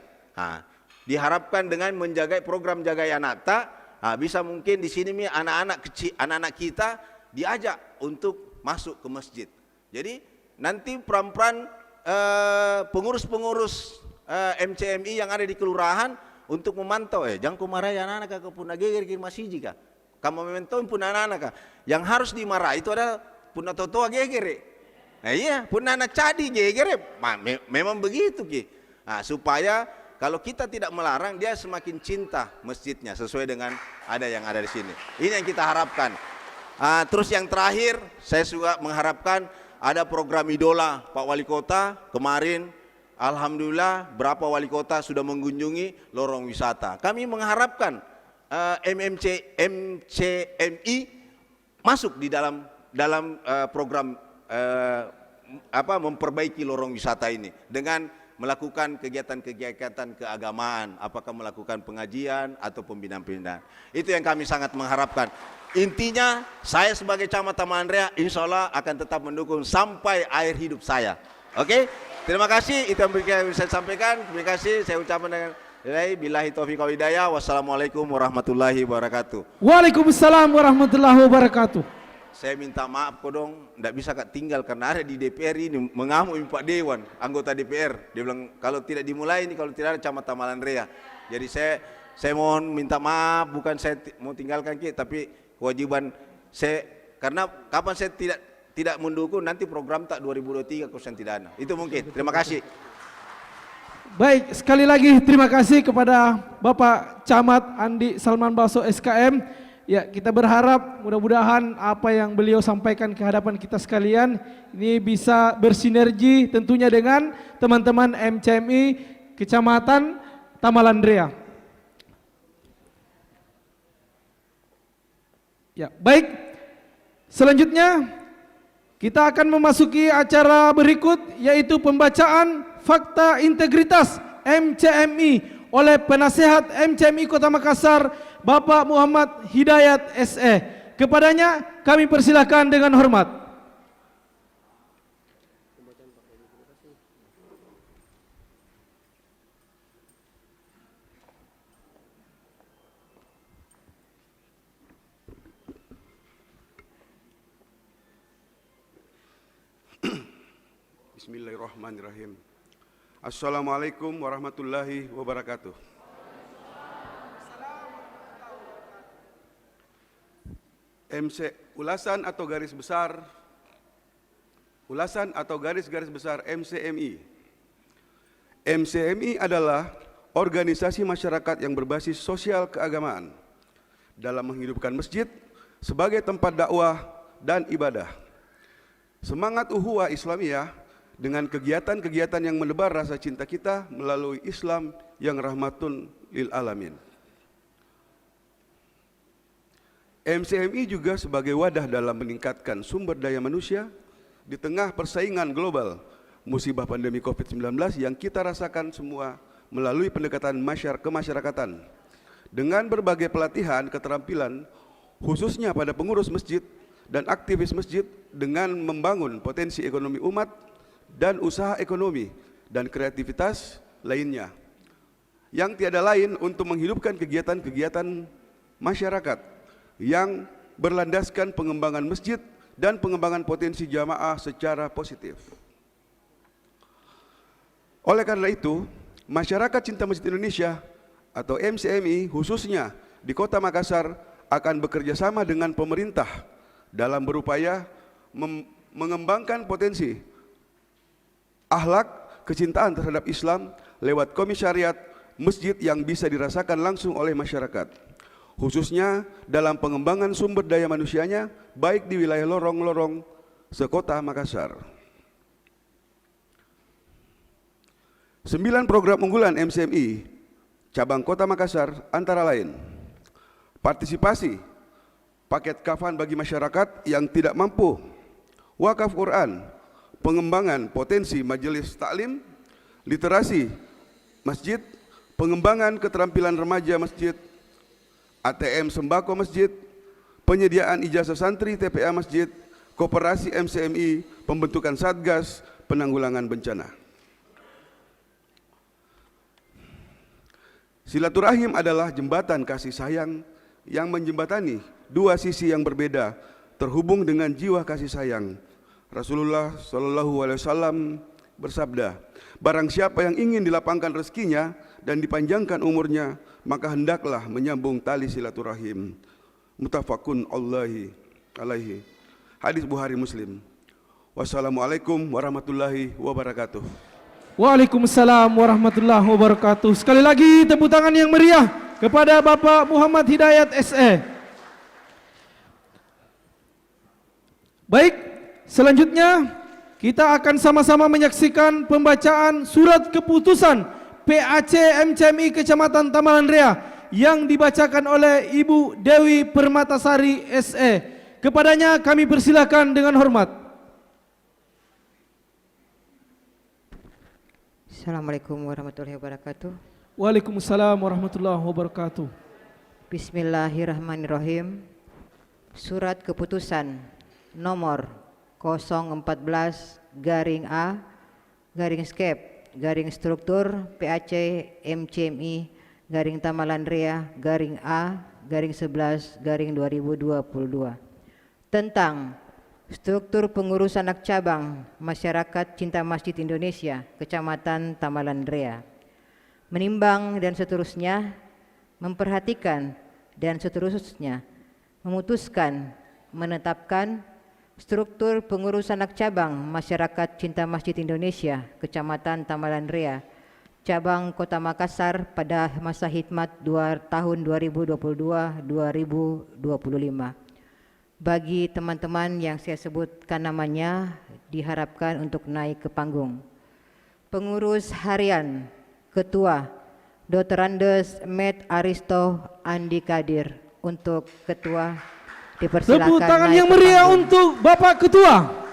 Diharapkan dengan menjaga program Jagai Anata, bisa mungkin di sini anak-anak kita diajak untuk masuk ke masjid. Jadi nanti peran-peran pengurus-pengurus MCMI yang ada di kelurahan untuk memantau, jangan kumarai anak-anak ke puna geger ke masih jika kamu memantau pun anak-anak yang harus dimarahi itu adalah puna totoa geger. Nah iya, puna anak cadi geger, memang begitu ki. Nah, supaya kalau kita tidak melarang, dia semakin cinta masjidnya sesuai dengan ada yang ada di sini. Ini yang kita harapkan. Terus yang terakhir, saya juga mengharapkan ada program idola Pak Wali Kota kemarin. Alhamdulillah berapa wali kota sudah mengunjungi lorong wisata. Kami mengharapkan MCMI masuk di dalam program memperbaiki lorong wisata ini dengan melakukan kegiatan-kegiatan keagamaan, apakah melakukan pengajian atau pembinaan-pembinaan. Itu yang kami sangat mengharapkan. Intinya saya sebagai Camat Taman Rea insya Allah akan tetap mendukung sampai akhir hidup saya. Oke? Terima kasih, itu yang bisa saya sampaikan. Terima kasih, saya ucapkan dengan billahi taufiq wal hidayah. Wassalamualaikum warahmatullahi wabarakatuh. Waalaikumsalam warahmatullahi wabarakatuh. Saya minta maaf kodong, tidak bisa tinggal karena ada di DPR ini mengamuk Pak Dewan, anggota DPR. Dia bilang kalau tidak dimulai ini, kalau tidak ada Camat Taman Rea. Jadi saya mohon minta maaf, bukan saya mau tinggalkan tapi kewajiban saya, karena kapan saya tidak mendukung nanti program tak 2023 kursan tidak ada. Itu mungkin. Terima kasih. Baik, sekali lagi terima kasih kepada Bapak Camat Andi Salman Baso SKM. Ya, kita berharap mudah-mudahan apa yang beliau sampaikan ke hadapan kita sekalian ini bisa bersinergi tentunya dengan teman-teman MCMI Kecamatan Tamalan Rea. Ya, baik. Selanjutnya kita akan memasuki acara berikut, yaitu pembacaan fakta integritas MCMI oleh penasehat MCMI Kota Makassar, Bapak Muhammad Hidayat SE. Kepadanya kami persilakan dengan hormat. Bismillahirrahmanirrahim. Assalamualaikum warahmatullahi wabarakatuh. Ulasan atau garis besar MCMI. MCMI adalah organisasi masyarakat yang berbasis sosial keagamaan dalam menghidupkan masjid sebagai tempat dakwah dan ibadah. Semangat uhuwah Islamiyah dengan kegiatan-kegiatan yang menebar rasa cinta kita melalui Islam yang rahmatun lil alamin. MCMI juga sebagai wadah dalam meningkatkan sumber daya manusia di tengah persaingan global musibah pandemi COVID-19 yang kita rasakan semua melalui pendekatan kemasyarakatan. Dengan berbagai pelatihan keterampilan khususnya pada pengurus masjid dan aktivis masjid dengan membangun potensi ekonomi umat dan usaha ekonomi dan kreativitas lainnya yang tiada lain untuk menghidupkan kegiatan-kegiatan masyarakat yang berlandaskan pengembangan masjid dan pengembangan potensi jamaah secara positif. Oleh karena itu, masyarakat cinta Masjid Indonesia atau MCMI khususnya di Kota Makassar akan bekerja sama dengan pemerintah dalam berupaya mengembangkan potensi akhlak kecintaan terhadap Islam lewat komisariat masjid yang bisa dirasakan langsung oleh masyarakat, khususnya dalam pengembangan sumber daya manusianya baik di wilayah lorong-lorong sekota Makassar. 9 program unggulan MCMI cabang Kota Makassar antara lain partisipasi paket kafan bagi masyarakat yang tidak mampu, wakaf Quran, pengembangan potensi majelis taklim, literasi masjid, pengembangan keterampilan remaja masjid, ATM sembako masjid, penyediaan ijazah santri TPA masjid, koperasi MCMI, pembentukan satgas penanggulangan bencana. Silaturahim adalah jembatan kasih sayang yang menjembatani dua sisi yang berbeda terhubung dengan jiwa kasih sayang. Rasulullah SAW bersabda, barang siapa yang ingin dilapangkan rezekinya dan dipanjangkan umurnya, maka hendaklah menyambung tali silaturahim. Muttafaqun alaihi. Hadis Bukhari Muslim. Wassalamualaikum warahmatullahi wabarakatuh. Waalaikumsalam warahmatullahi wabarakatuh. Sekali lagi tepuk tangan yang meriah kepada Bapak Muhammad Hidayat SE. Baik, selanjutnya kita akan sama-sama menyaksikan pembacaan surat keputusan PAC MCMI Kecamatan Tamalan Rea yang dibacakan oleh Ibu Dewi Permatasari SE. Kepadanya kami persilakan dengan hormat. Assalamualaikum warahmatullahi wabarakatuh. Waalaikumsalam warahmatullahi wabarakatuh. Bismillahirrahmanirrahim. Surat keputusan nomor 014-A/Skep/struktur PAC MCMI Tamalan Rea A/11/2022 tentang struktur pengurus anak cabang Masyarakat Cinta Masjid Indonesia Kecamatan Tamalan Rea, menimbang dan seterusnya, memperhatikan dan seterusnya, memutuskan, menetapkan struktur pengurus anak cabang Masyarakat Cinta Masjid Indonesia Kecamatan Tamalan Rea, cabang Kota Makassar pada masa khidmat tahun 2022-2025. Bagi teman-teman yang saya sebutkan namanya, diharapkan untuk naik ke panggung. Pengurus harian, Ketua Dr. Andes Med Aristo Andi Kadir. Untuk Ketua dipersilakan. Tepuk tangan yang meriah untuk Bapak Ketua.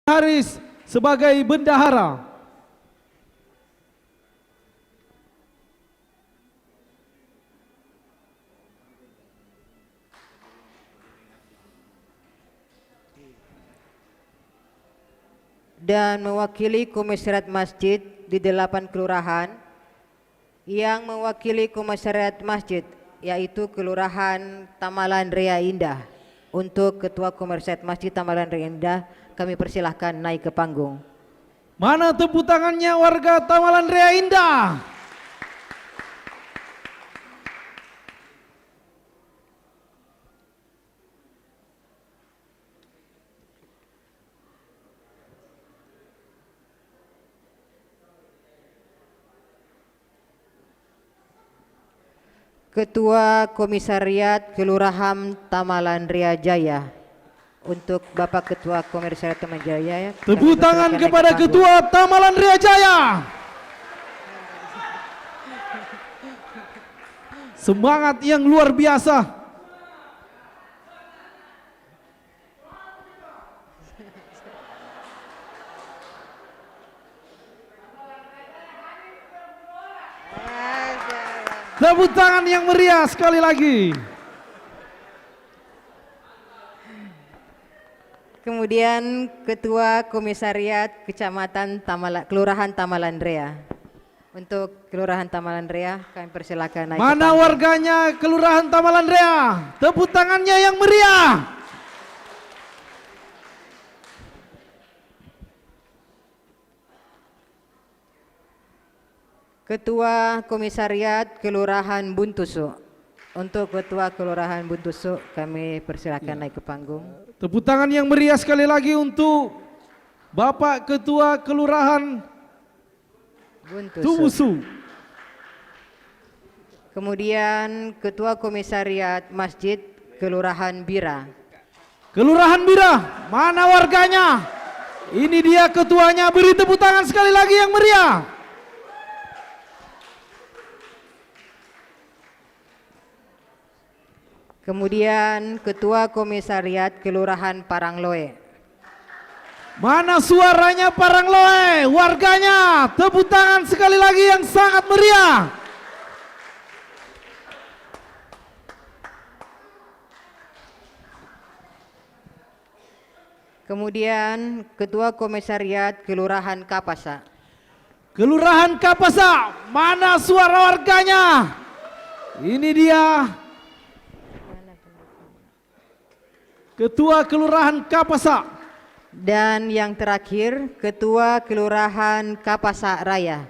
Haris sebagai bendahara. Dan mewakili Komisariat Masjid di 8 kelurahan yang mewakili Komisariat Masjid, yaitu Kelurahan Tamalan Rea Indah. Untuk Ketua Komisariat Masjid Tamalan Rea Indah, kami persilahkan naik ke panggung. Mana tepuk tangannya warga Tamalan Rea Indah? Ketua Komisariat Kelurahan Tamalan Rea Jaya. Untuk Bapak Ketua Komisariat Tamalan Jaya. Tepuk tangan kepada Ketua Tamalan Rea Jaya. Semangat yang luar biasa. Tepuk tangan yang meriah sekali lagi. Kemudian Ketua Komisariat Kecamatan Kelurahan Tamalan Rea. Untuk Kelurahan Tamalan Rea, kami persilakan naik. Mana warganya Kelurahan Tamalan Rea? Tepuk tangannya yang meriah. Ketua Komisariat Kelurahan Buntusu. Untuk Ketua Kelurahan Buntusu kami persilakan naik ke panggung. Tepuk tangan yang meriah sekali lagi untuk Bapak Ketua Kelurahan Buntusu. Kemudian Ketua Komisariat Masjid Kelurahan Bira. Kelurahan Bira, mana warganya? Ini dia ketuanya, beri tepuk tangan sekali lagi yang meriah. Kemudian Ketua Komisariat Kelurahan Parangloe. Mana suaranya Parangloe, warganya? Tepuk tangan sekali lagi yang sangat meriah. Kemudian Ketua Komisariat Kelurahan Kapasa. Kelurahan Kapasa, mana suara warganya? Ini dia Ketua Kelurahan Kapasa. Dan yang terakhir Ketua Kelurahan Kapasa Raya.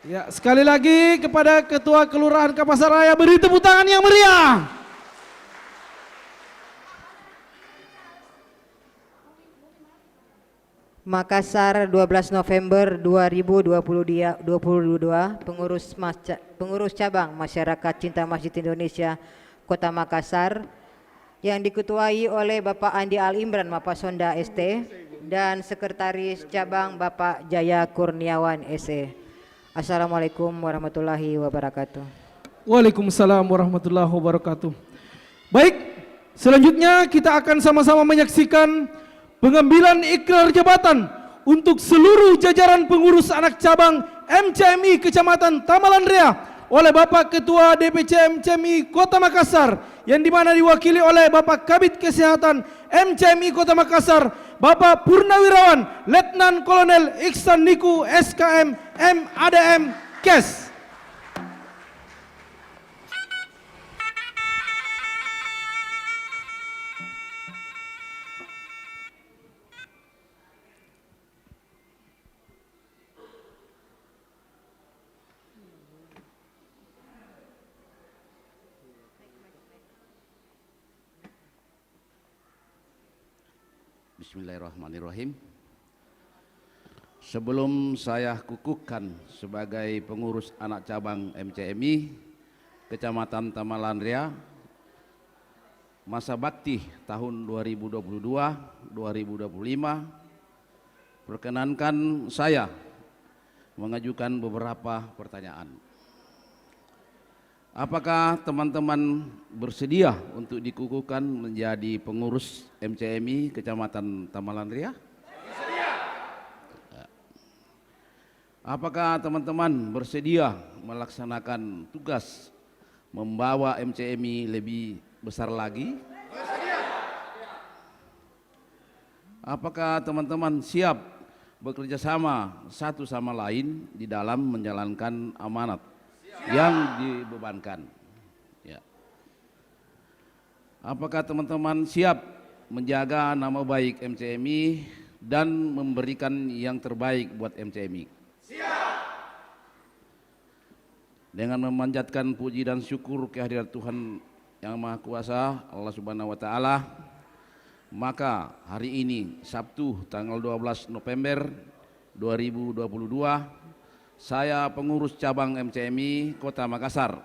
Ya, sekali lagi kepada Ketua Kelurahan Kapasa Raya beri tepuk tangan yang meriah. Makassar 12 November 2022 pengurus cabang Masyarakat Cinta Masjid Indonesia Kota Makassar yang diketuai oleh Bapak Andi Al Imran Mapasonda ST dan Sekretaris Cabang Bapak Jaya Kurniawan SE. Assalamualaikum warahmatullahi wabarakatuh. Waalaikumsalam warahmatullahi wabarakatuh. Baik, selanjutnya kita akan sama-sama menyaksikan pengambilan ikrar jabatan untuk seluruh jajaran pengurus anak cabang MCMI Kecamatan Tamalan Rea oleh Bapak Ketua DPC MCMI Kota Makassar yang dimana diwakili oleh Bapak Kabid Kesehatan MCMI Kota Makassar, Bapak Purnawirawan Letnan Kolonel Iksan Niku SKM MADM Kes. Bismillahirrahmanirrahim. Sebelum saya kukuhkan sebagai pengurus anak cabang MCMI Kecamatan Tamalan Rea masa bakti tahun 2022-2025, perkenankan saya mengajukan beberapa pertanyaan. Apakah teman-teman bersedia untuk dikukuhkan menjadi pengurus MCMI Kecamatan Tamalan Rea? Bersedia. Apakah teman-teman bersedia melaksanakan tugas membawa MCMI lebih besar lagi? Bersedia. Apakah teman-teman siap bekerja sama satu sama lain di dalam menjalankan amanat yang dibebankan? Ya. Apakah teman-teman siap menjaga nama baik MCMI dan memberikan yang terbaik buat MCMI? Siap. Dengan memanjatkan puji dan syukur kehadirat Tuhan Yang Maha Kuasa Allah Subhanahu wa taala, maka hari ini Sabtu tanggal 12 November 2022 saya pengurus cabang MCMI Kota Makassar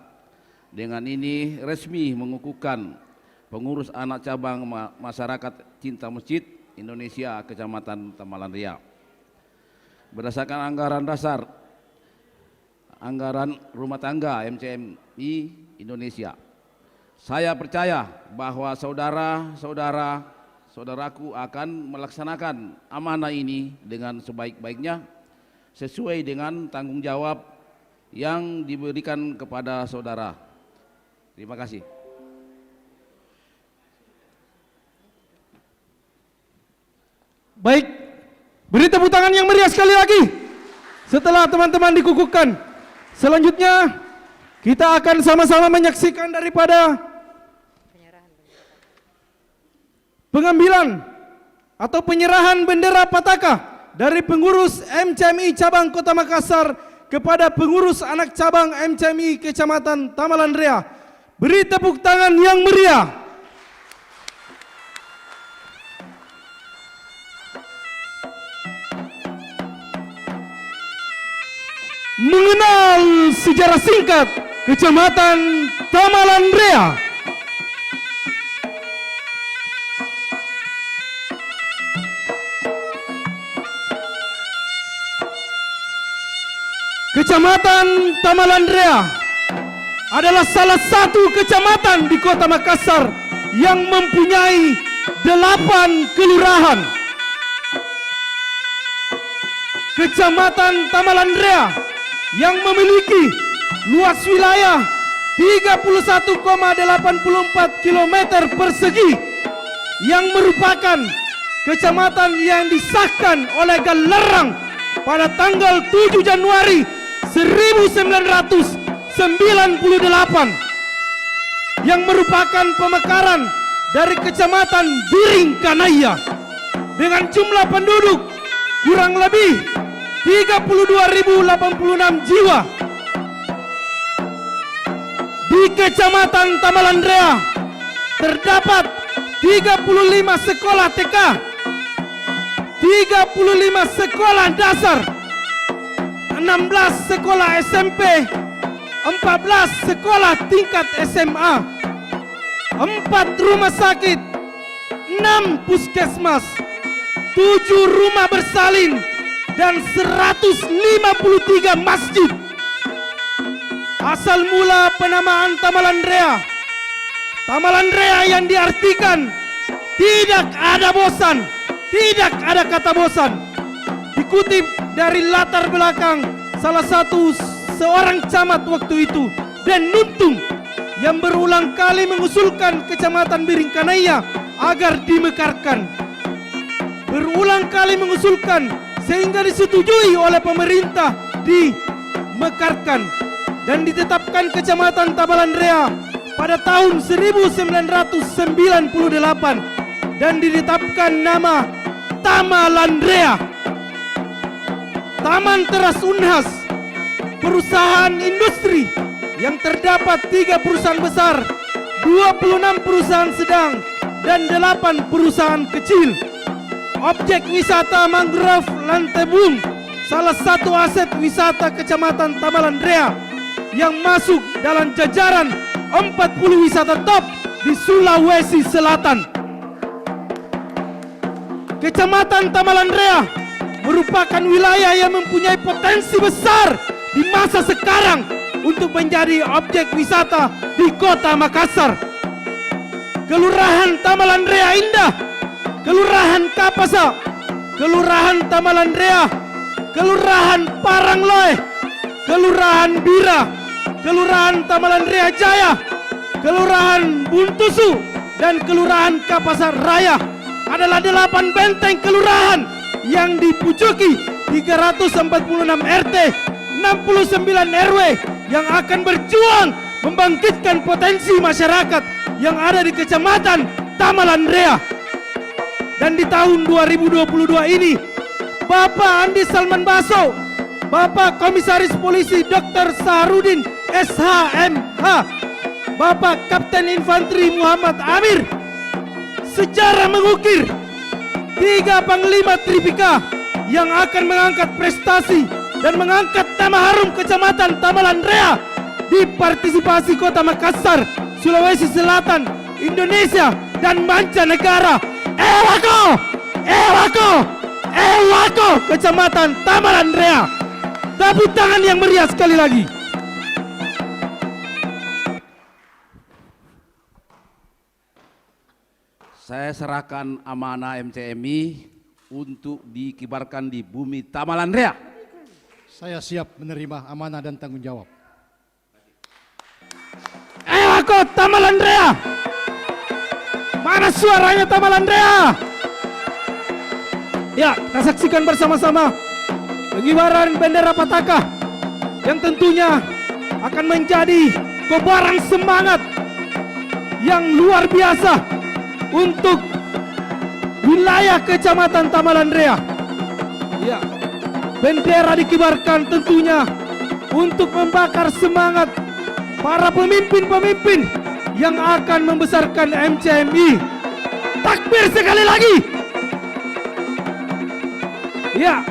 dengan ini resmi mengukuhkan pengurus anak cabang Masyarakat Cinta Masjid Indonesia Kecamatan Tamalan Rea. Berdasarkan anggaran dasar anggaran rumah tangga MCMI Indonesia, saya percaya bahwa saudaraku akan melaksanakan amanah ini dengan sebaik-baiknya sesuai dengan tanggung jawab yang diberikan kepada saudara. Terima kasih. Baik, beri tepuk tangan yang meriah sekali lagi. Setelah teman-teman dikukuhkan, selanjutnya kita akan sama-sama menyaksikan daripada pengambilan atau penyerahan bendera Pataka dari pengurus MCMI cabang Kota Makassar kepada pengurus anak cabang MCMI Kecamatan Tamalan Rea. Beri tepuk tangan yang meriah. Mengenal sejarah singkat Kecamatan Tamalan Rea. Kecamatan Tamalan Rea adalah salah satu kecamatan di Kota Makassar yang mempunyai 8 kelurahan. Kecamatan Tamalan Rea yang memiliki luas wilayah 31,84 km persegi, yang merupakan kecamatan yang disahkan oleh Galerang pada tanggal 7 Januari 1998, yang merupakan pemekaran dari Kecamatan Biring Kanaya dengan jumlah penduduk kurang lebih 32.086 jiwa. Di Kecamatan Tamalan Rea terdapat 35 sekolah TK, 35 sekolah dasar, 16 sekolah SMP, 14 sekolah tingkat SMA, 4 rumah sakit, 6 puskesmas, 7 rumah bersalin, dan 153 masjid. Asal mula penamaan Tamalan Rea, Tamalan Rea yang diartikan tidak ada bosan, tidak ada kata bosan, dikutip dari latar belakang salah satu seorang camat waktu itu, Den Nuntung, yang berulang kali mengusulkan Kecamatan Biring Kanaya agar dimekarkan. Berulang kali mengusulkan sehingga disetujui oleh pemerintah dimekarkan dan ditetapkan Kecamatan Tamalan Rea pada tahun 1998 dan ditetapkan nama Tamalan Rea. Taman Teras Unhas, perusahaan industri yang terdapat 3 perusahaan besar, 26 perusahaan sedang, dan 8 perusahaan kecil. Objek wisata mangrove Lantebung, salah satu aset wisata Kecamatan Tamalan Rea yang masuk dalam jajaran 40 wisata top di Sulawesi Selatan. Kecamatan Tamalan Rea merupakan wilayah yang mempunyai potensi besar di masa sekarang untuk menjadi objek wisata di Kota Makassar. Kelurahan Tamalan Rea Indah, Kelurahan Kapasa, Kelurahan Tamalan Rea, Kelurahan Parangloe, Kelurahan Bira, Kelurahan Tamalan Rea Jaya, Kelurahan Buntusu, dan Kelurahan Kapasa Raya adalah 8 benteng kelurahan yang dipucuki 346 RT, 69 RW yang akan berjuang membangkitkan potensi masyarakat yang ada di Kecamatan Tamalan Rea. Dan di tahun 2022 ini, Bapak Andi Salman Baso, Bapak Komisaris Polisi Dr. Saharudin SHMH, Bapak Kapten Infanteri Muhammad Amir, secara mengukir 3 Panglima Tripika yang akan mengangkat prestasi dan mengangkat nama harum Kecamatan Tamalan Rea di partisipasi Kota Makassar, Sulawesi Selatan, Indonesia, dan mancanegara. Ewako, Ewako, Ewako Kecamatan Tamalan Rea. Tepuk tangan yang meriah sekali lagi. Saya serahkan amanah MCMI untuk dikibarkan di bumi Tamalan Rea. Saya siap menerima amanah dan tanggung jawab. Ewako Tamalan Rea. Mana suaranya Tamalan Rea? Ya, kita saksikan bersama-sama pengibaran bendera Pataka yang tentunya akan menjadi kobaran semangat yang luar biasa untuk wilayah Kecamatan Tamalan Rea. Ya, bendera dikibarkan tentunya untuk membakar semangat para pemimpin-pemimpin yang akan membesarkan MCMI. Takbir sekali lagi. Ya.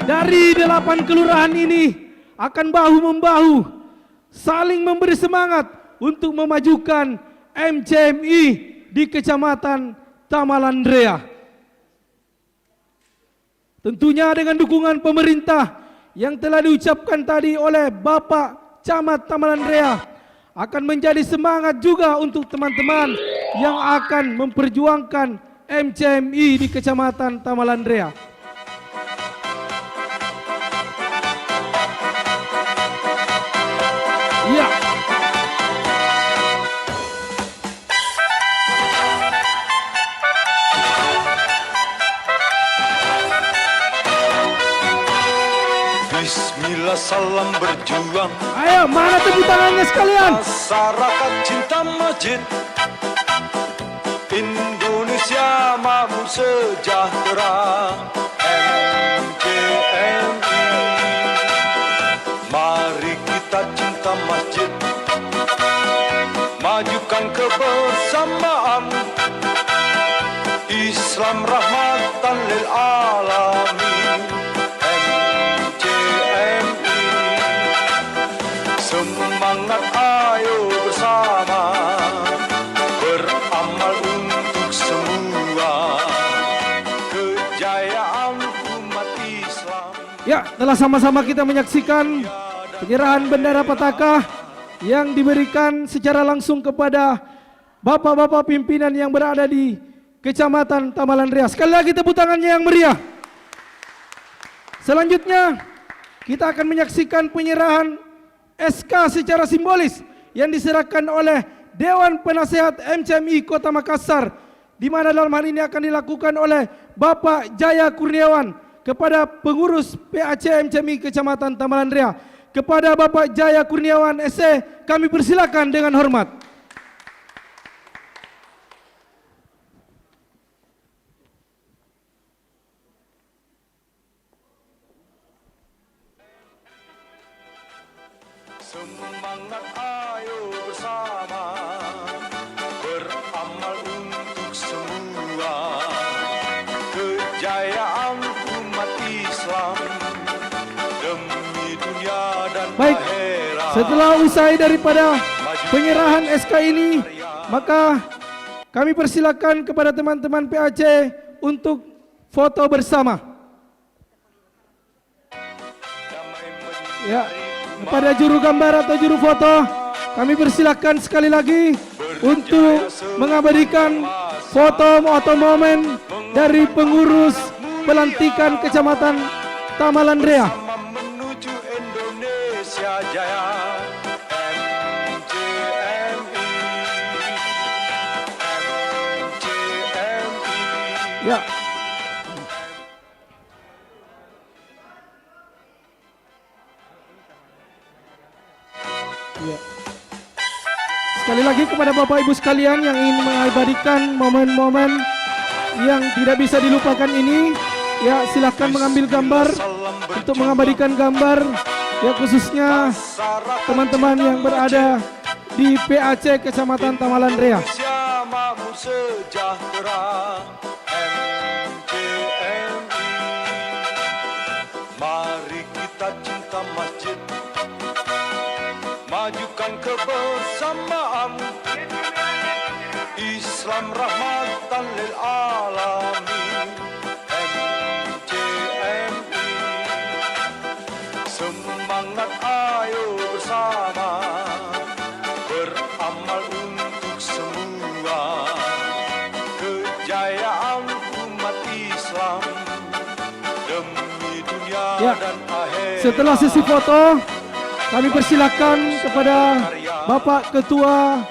Dari 8 kelurahan ini akan bahu-membahu saling memberi semangat untuk memajukan MCMI di Kecamatan Tamalandrea. Tentunya dengan dukungan pemerintah yang telah diucapkan tadi oleh Bapak Camat Tamalandrea, akan menjadi semangat juga untuk teman-teman yang akan memperjuangkan MCMI di Kecamatan Tamalandrea. Ya. Bismillah salam berjuang. Ayo, mana tepuk tangannya sekalian? Masyarakat cinta masjid, Indonesia makmur sejahtera. MCMI, mari kita cinta masjid, majukan kebersamaan, Islam rahmatan lil alamin. Semangat ayo bersama, beramal untuk semua kejayaan umat Islam. Ya, telah sama-sama kita menyaksikan penyerahan bendera Pataka yang diberikan secara langsung kepada bapak-bapak pimpinan yang berada di Kecamatan Tamalandrea. Sekali lagi tepuk tangannya yang meriah. Selanjutnya kita akan menyaksikan penyerahan SK secara simbolis yang diserahkan oleh Dewan Penasehat MCMI Kota Makassar, di mana dalam hal ini akan dilakukan oleh Bapak Jaya Kurniawan kepada pengurus PAC MCMI Kecamatan Tamalandrea. Kepada Bapak Jaya Kurniawan SE kami persilakan dengan hormat. Semangat ayo bersama, beramal untuk semua kejayaan umat Islam demi dunia dan akhirat. Setelah usai daripada penyerahan SK ini, maka kami persilakan kepada teman-teman PAC untuk foto bersama. Ya. Kepada juru gambar atau juru foto, kami persilakan sekali lagi untuk mengabadikan foto atau momen dari pengurus pelantikan Kecamatan Tamalandrea. Menuju Indonesia Jaya. MCMI. Ya. Ya. Sekali lagi kepada Bapak Ibu sekalian yang ingin mengabadikan momen-momen yang tidak bisa dilupakan ini, ya silahkan mengambil gambar untuk mengabadikan gambar, ya khususnya teman-teman yang berada di PAC Kecamatan Tamalandrea. Indonesia makmur sejahtera. MCMI, mari kita cinta masjid, majukan kebersamaan, Islam rahmatan lil alamin. MCMI, semangat ayo bersama, beramal untuk semua kejayaan umat Islam demi dunia dan akhirat. Setelah sesi foto, kami persilakan kepada Bapak Ketua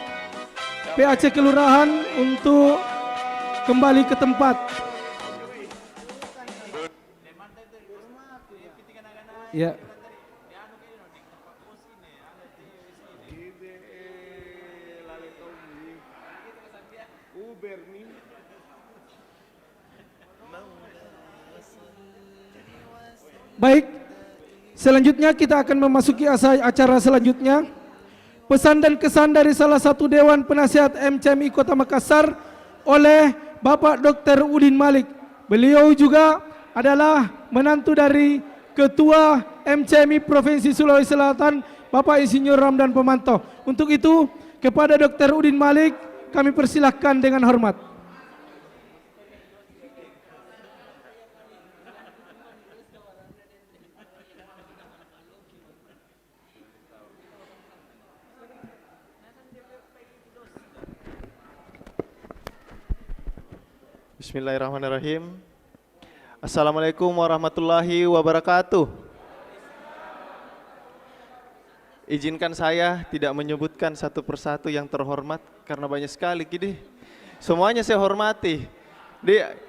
PAC Kelurahan untuk kembali ke tempat. Ya. Baik, Selanjutnya kita akan memasuki acara selanjutnya. Pesan dan kesan dari salah satu Dewan Penasihat MCMI Kota Makassar oleh Bapak Dr. Udin Malik. Beliau juga adalah menantu dari Ketua MCMI Provinsi Sulawesi Selatan, Bapak Insinyur Ramdan Pemanto. Untuk itu, kepada Dr. Udin Malik, kami persilahkan dengan hormat. Bismillahirrahmanirrahim. Assalamualaikum warahmatullahi wabarakatuh. Izinkan saya tidak menyebutkan satu persatu yang terhormat karena banyak sekali gini. Semuanya saya hormati.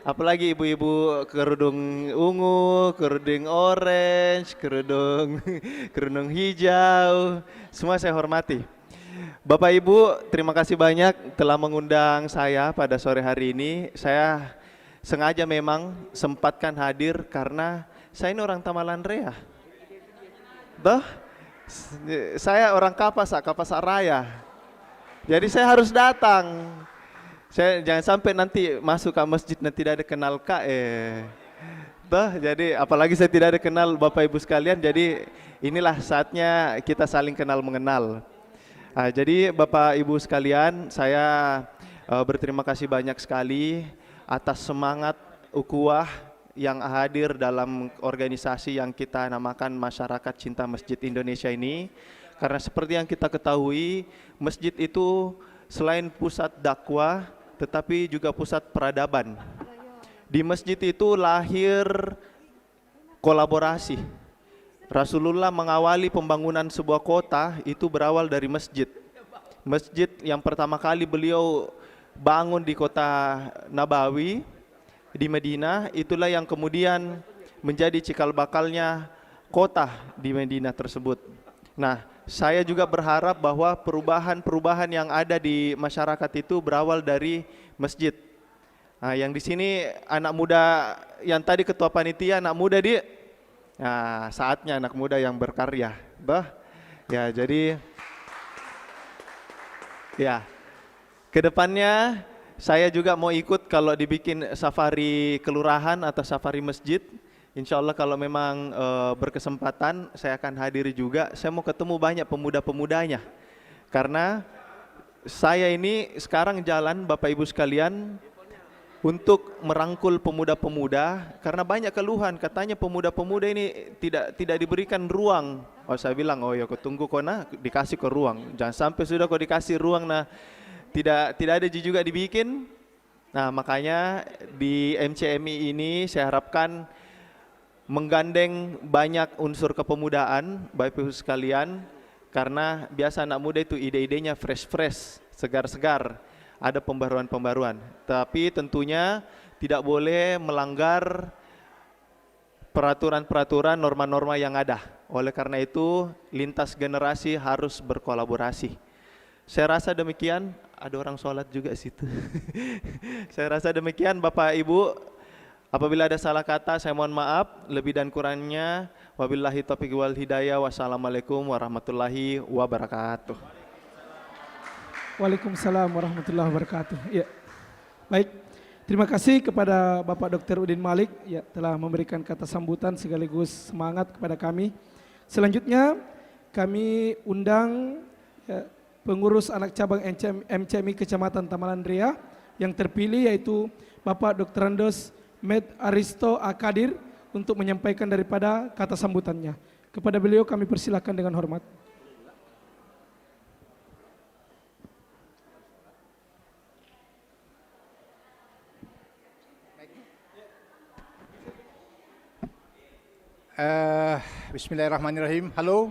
Apalagi ibu-ibu kerudung ungu, kerudung orange, kerudung hijau, semua saya hormati. Bapak Ibu, terima kasih banyak telah mengundang saya pada sore hari ini. Saya sengaja memang sempatkan hadir karena saya ini orang Tamalan Rea. Saya orang Kapasak Raya. Jadi saya harus datang. Saya jangan sampai nanti masuk ke masjid nanti tidak ada kenal jadi apalagi saya tidak ada kenal Bapak Ibu sekalian. Jadi inilah saatnya kita saling kenal mengenal. Jadi Bapak Ibu sekalian, saya berterima kasih banyak sekali atas semangat ukhuwah yang hadir dalam organisasi yang kita namakan Masyarakat Cinta Masjid Indonesia ini. Karena seperti yang kita ketahui, masjid itu selain pusat dakwah, tetapi juga pusat peradaban. Di masjid itu lahir kolaborasi. Rasulullah mengawali pembangunan sebuah kota itu berawal dari masjid. Masjid yang pertama kali beliau bangun di kota Nabawi di Madinah, itulah yang kemudian menjadi cikal bakalnya kota di Madinah tersebut. Nah, saya juga berharap bahwa perubahan-perubahan yang ada di masyarakat itu berawal dari masjid. Nah, yang di sini anak muda yang tadi ketua panitia anak muda nah, saatnya anak muda yang berkarya, ya jadi, ya, kedepannya saya juga mau ikut kalau dibikin safari kelurahan atau safari masjid. Insya Allah kalau memang berkesempatan saya akan hadiri juga. Saya mau ketemu banyak pemuda-pemudanya, karena saya ini sekarang jalan Bapak Ibu sekalian untuk merangkul pemuda-pemuda karena banyak keluhan katanya pemuda-pemuda ini tidak diberikan ruang. Oh, saya bilang, oh ya kau tunggu kona dikasih ke ruang. Jangan sampai sudah kau dikasih ruang nah tidak ada juga dibikin. Nah, makanya di MCMI ini saya harapkan menggandeng banyak unsur kepemudaan Bapak Ibu sekalian, karena biasa anak muda itu ide-idenya fresh, segar-segar. Ada pembaruan-pembaruan, tapi tentunya tidak boleh melanggar peraturan-peraturan, norma-norma yang ada. Oleh karena itu, lintas generasi harus berkolaborasi. Saya rasa demikian, ada orang sholat juga situ. Saya rasa demikian Bapak Ibu. Apabila ada salah kata, saya mohon maaf. Lebih dan kurangnya, wabillahi taufiq wal hidayah. Wassalamualaikum warahmatullahi wabarakatuh. Waalaikumsalam warahmatullahi wabarakatuh. Ya. Baik, terima kasih kepada Bapak Dr. Udin Malik ya telah memberikan kata sambutan sekaligus semangat kepada kami. Selanjutnya kami undang ya, pengurus anak cabang MCMI Kecamatan Tamalan Rea yang terpilih yaitu Bapak Dr. Andos Med Aristo Akadir untuk menyampaikan daripada kata sambutannya. Kepada beliau kami persilakan dengan hormat. Bismillahirrahmanirrahim. Halo,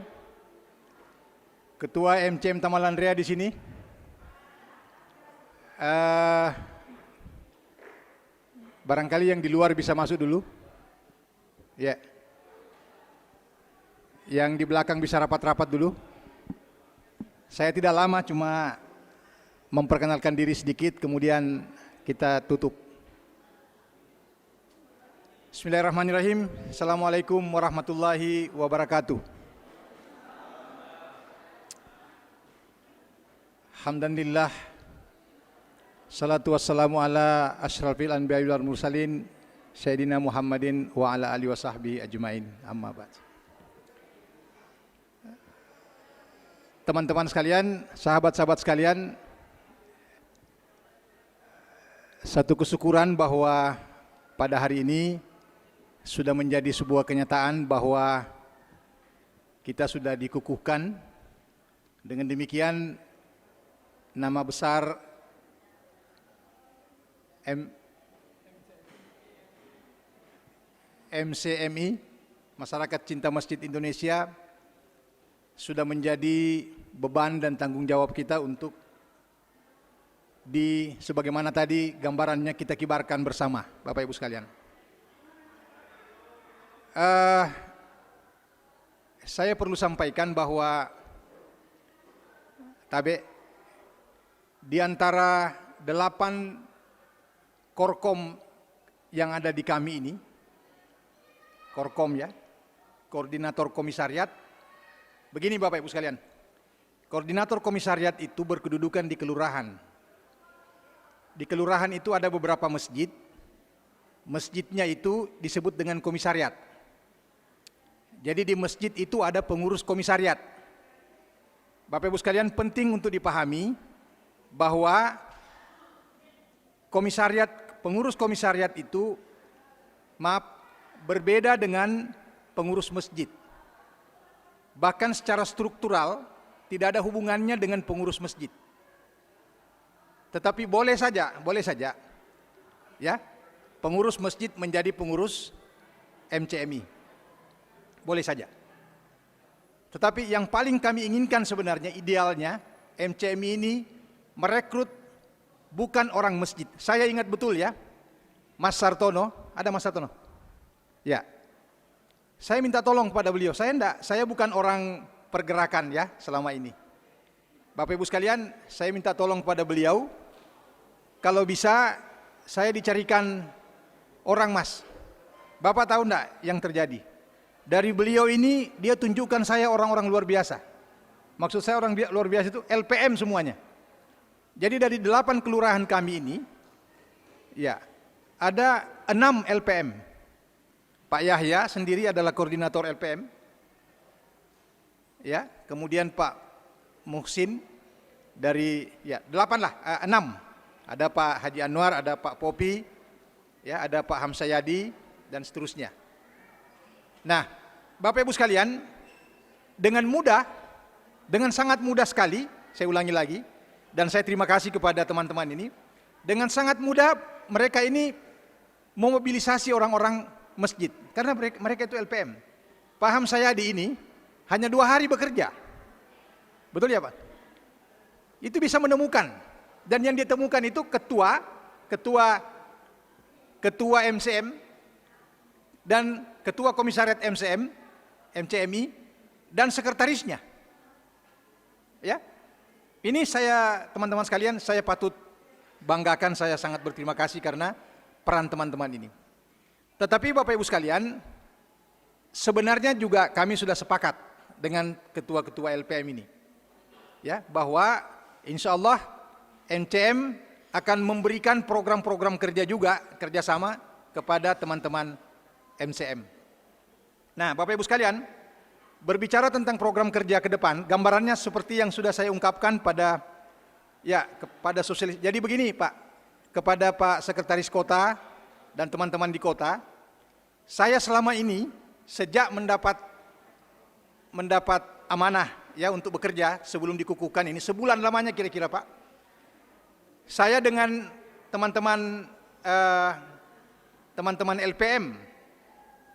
Ketua MCM Tamalan Rea di sini. Barangkali yang di luar bisa masuk dulu. Ya. Yang di belakang bisa rapat-rapat dulu. Saya tidak lama, cuma memperkenalkan diri sedikit, kemudian kita tutup. Bismillahirrahmanirrahim. Assalamualaikum warahmatullahi wabarakatuh. Alhamdulillah. Salatu wassalamu ala asyrafil anbiya'i wal mursalin Sayyidina Muhammadin wa ala alihi wa sahbihi ajmain. Amma ba'd. Teman-teman sekalian, sahabat-sahabat sekalian, satu kesyukuran bahwa pada hari ini sudah menjadi sebuah kenyataan bahwa kita sudah dikukuhkan. Dengan demikian nama besar MCMI, Masyarakat Cinta Masjid Indonesia, sudah menjadi beban dan tanggung jawab kita untuk sebagaimana tadi gambarannya kita kibarkan bersama, Bapak Ibu sekalian. Saya perlu sampaikan bahwa di antara 8 korkom yang ada di kami ini, korkom ya, koordinator komisariat, begini Bapak Ibu sekalian, koordinator komisariat itu berkedudukan di kelurahan. Di kelurahan itu ada beberapa masjid, masjidnya itu disebut dengan komisariat. Jadi di masjid itu ada pengurus komisariat. Bapak Ibu sekalian, penting untuk dipahami bahwa pengurus komisariat itu berbeda dengan pengurus masjid. Bahkan secara struktural tidak ada hubungannya dengan pengurus masjid. Tetapi boleh saja ya, pengurus masjid menjadi pengurus MCMI. Boleh saja. Tetapi yang paling kami inginkan sebenarnya, idealnya MCMI ini merekrut bukan orang masjid. Saya ingat betul ya, Mas Sartono, ada Mas Sartono? Ya. Saya minta tolong kepada beliau. Saya bukan orang pergerakan ya selama ini. Bapak Ibu sekalian, saya minta tolong kepada beliau. Kalau bisa saya dicarikan orang Mas. Bapak tahu enggak yang terjadi? Dari beliau ini dia tunjukkan saya orang-orang luar biasa. Maksud saya orang luar biasa itu LPM semuanya. Jadi dari 8 kelurahan kami ini, ya ada 6 LPM. Pak Yahya sendiri adalah koordinator LPM. Ya, kemudian Pak Muhsin dari 8 lah, 6. Ada Pak Haji Anwar, ada Pak Popi, ya, ada Pak Hamsayadi dan seterusnya. Nah, Bapak Ibu sekalian, dengan sangat mudah sekali, saya ulangi lagi, dan saya terima kasih kepada teman-teman ini, dengan sangat mudah mereka ini memobilisasi orang-orang masjid, karena mereka itu LPM. Pak Hamsayadi ini hanya 2 hari bekerja, betul ya Pak? Itu bisa menemukan, dan yang ditemukan itu ketua MCM dan ketua komisariat MCMI dan sekretarisnya. Ya. Ini saya, teman-teman sekalian, saya patut banggakan, saya sangat berterima kasih karena peran teman-teman ini. Tetapi Bapak Ibu sekalian, sebenarnya juga kami sudah sepakat dengan ketua-ketua LPM ini. Ya, bahwa insya Allah MCM akan memberikan program-program kerja juga, kerjasama kepada teman-teman MCM. Nah, Bapak Ibu sekalian, berbicara tentang program kerja ke depan, gambarannya seperti yang sudah saya ungkapkan kepada sosialis. Jadi begini Pak, kepada Pak Sekretaris Kota dan teman-teman di kota, saya selama ini sejak mendapat amanah ya untuk bekerja sebelum dikukuhkan ini, sebulan lamanya kira-kira Pak, saya dengan teman-teman LPM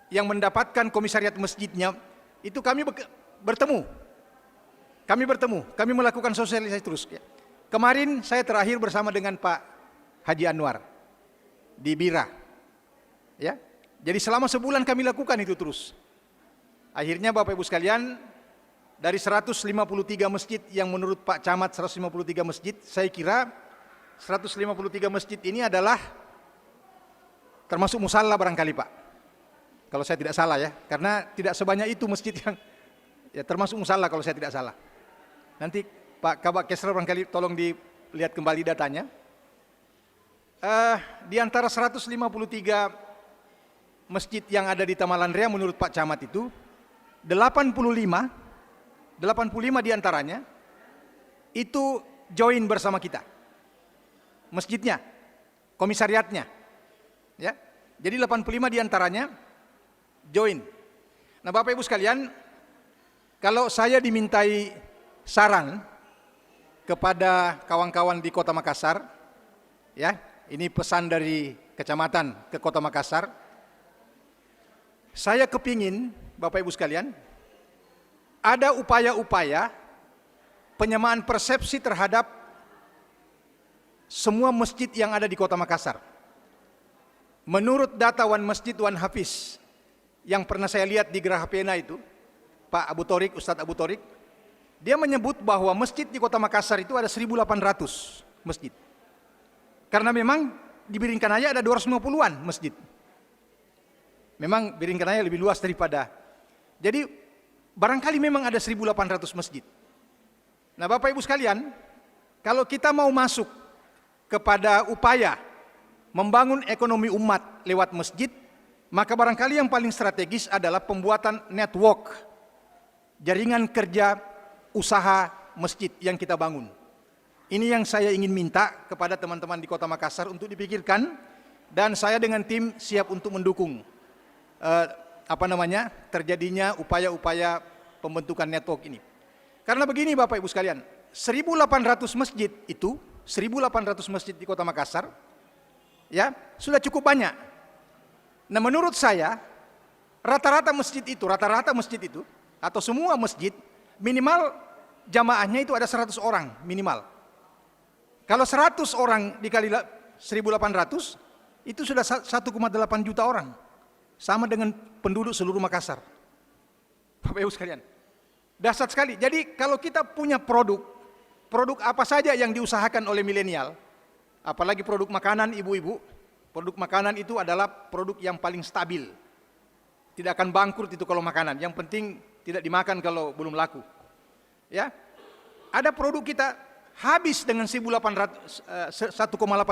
yang mendapatkan komisariat masjidnya, itu kami bertemu, kami melakukan sosialisasi terus. Kemarin saya terakhir bersama dengan Pak Haji Anwar di Bira, ya. Jadi selama sebulan kami lakukan itu terus. Akhirnya Bapak Ibu sekalian, dari 153 masjid yang menurut Pak Camat 153 masjid, saya kira 153 masjid ini adalah termasuk musalla barangkali Pak. kalau saya tidak salah ya, karena tidak sebanyak itu masjid yang ya termasuk musala kalau saya tidak salah. Nanti Pak Kabak Kesra barangkali tolong dilihat kembali datanya. Di antara 153 masjid yang ada di Tamalan Rea menurut Pak Camat itu 85 diantaranya itu join bersama kita, masjidnya, komisariatnya, ya. Jadi 85 diantaranya join. Nah Bapak Ibu sekalian, kalau saya dimintai saran kepada kawan-kawan di Kota Makassar, ya, ini pesan dari kecamatan ke Kota Makassar, saya kepingin Bapak Ibu sekalian, ada upaya-upaya penyamaan persepsi terhadap semua masjid yang ada di Kota Makassar. Menurut data Wan Masjid Wan Hafiz yang pernah saya lihat di Geraha Pena itu, Pak Abu Torik, Ustadz Abu Torik, dia menyebut bahwa masjid di Kota Makassar itu ada 1.800 masjid. Karena memang di Biringkanaya ada 250-an masjid. Memang Biringkanaya lebih luas daripada. Jadi barangkali memang ada 1.800 masjid. Nah Bapak Ibu sekalian, kalau kita mau masuk kepada upaya membangun ekonomi umat lewat masjid, maka barangkali yang paling strategis adalah pembuatan network, jaringan kerja usaha masjid yang kita bangun. Ini yang saya ingin minta kepada teman-teman di Kota Makassar untuk dipikirkan, dan saya dengan tim siap untuk mendukung terjadinya upaya-upaya pembentukan network ini. Karena begini Bapak Ibu sekalian, 1.800 masjid itu, 1.800 masjid di Kota Makassar, ya sudah cukup banyak. Nah menurut saya, rata-rata masjid itu atau semua masjid minimal jamaahnya itu ada 100 orang minimal. Kalau 100 orang dikali 1.800 itu sudah 1,8 juta orang, sama dengan penduduk seluruh Makassar. Bapak Ibu sekalian, dahsyat sekali. Jadi kalau kita punya produk apa saja yang diusahakan oleh milenial, apalagi produk makanan ibu-ibu, produk makanan itu adalah produk yang paling stabil. Tidak akan bangkrut itu kalau makanan, yang penting tidak dimakan kalau belum laku. Ya, ada produk kita habis dengan 1,8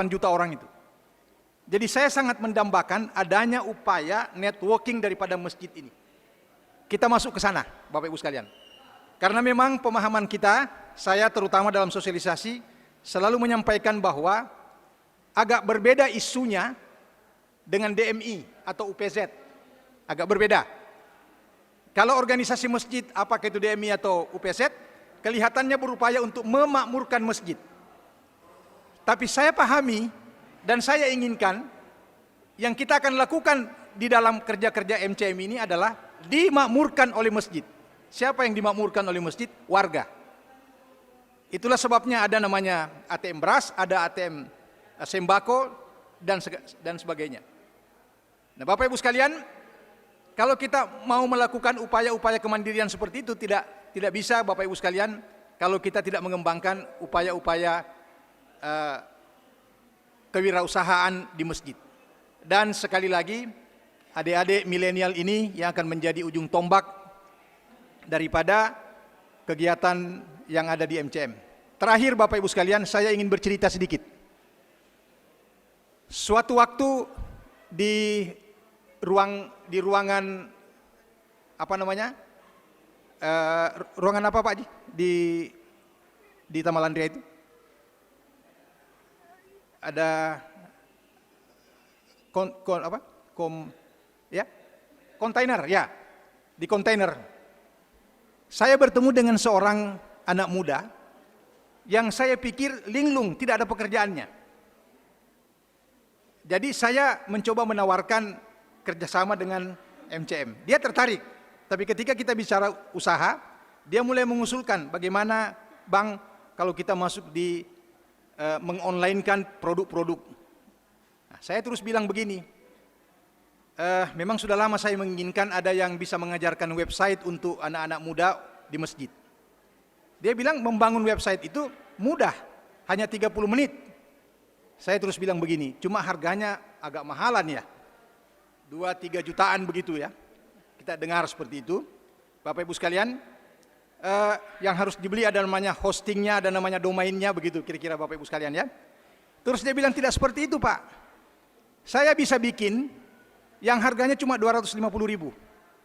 juta orang itu. Jadi saya sangat mendambakan adanya upaya networking daripada masjid ini. Kita masuk ke sana, Bapak Ibu sekalian. Karena memang pemahaman kita, saya terutama dalam sosialisasi, selalu menyampaikan bahwa agak berbeda isunya dengan DMI atau UPZ. Agak berbeda. Kalau organisasi masjid, apakah itu DMI atau UPZ, kelihatannya berupaya untuk memakmurkan masjid. Tapi saya pahami dan saya inginkan yang kita akan lakukan di dalam kerja-kerja MCM ini adalah dimakmurkan oleh masjid. Siapa yang dimakmurkan oleh masjid? Warga. Itulah sebabnya ada namanya ATM beras, ada ATM sembako dan sebagainya. Nah, Bapak Ibu sekalian, kalau kita mau melakukan upaya-upaya kemandirian seperti itu tidak bisa Bapak Ibu sekalian kalau kita tidak mengembangkan upaya-upaya kewirausahaan di masjid. Dan sekali lagi, adik-adik milenial ini yang akan menjadi ujung tombak daripada kegiatan yang ada di MCM. Terakhir Bapak Ibu sekalian, saya ingin bercerita sedikit. Suatu waktu di ruangan apa namanya? Ruangan apa Pak Haji? Di Tamalan Rea itu? Ada kontainer ya, di kontainer. Saya bertemu dengan seorang anak muda yang saya pikir linglung, tidak ada pekerjaannya. Jadi saya mencoba menawarkan kerjasama dengan MCM. Dia tertarik, tapi ketika kita bicara usaha, dia mulai mengusulkan bagaimana Bang kalau kita masuk di mengonlinekan produk-produk. Nah, saya terus bilang begini, memang sudah lama saya menginginkan ada yang bisa mengajarkan website untuk anak-anak muda di masjid. Dia bilang membangun website itu mudah, hanya 30 menit. Saya terus bilang begini, cuma harganya agak mahalan ya. 2-3 jutaan begitu ya. Kita dengar seperti itu. Bapak Ibu sekalian, yang harus dibeli ada namanya hostingnya, ada namanya domainnya, begitu kira-kira Bapak Ibu sekalian ya. Terus dia bilang tidak seperti itu Pak. Saya bisa bikin yang harganya cuma 250.000.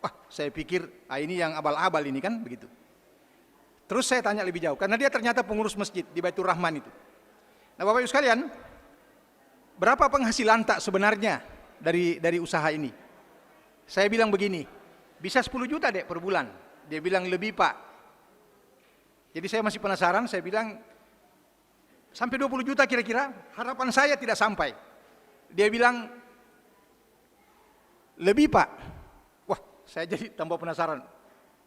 Wah, saya pikir ini yang abal-abal ini kan begitu. Terus saya tanya lebih jauh, karena dia ternyata pengurus masjid di Baitur Rahman itu. Nah Bapak Ibu sekalian, berapa penghasilan tak sebenarnya dari usaha ini? Saya bilang begini, bisa 10 juta dek per bulan. Dia bilang lebih Pak. Jadi saya masih penasaran, saya bilang sampai 20 juta kira-kira, harapan saya tidak sampai. Dia bilang lebih Pak. Wah, saya jadi tambah penasaran.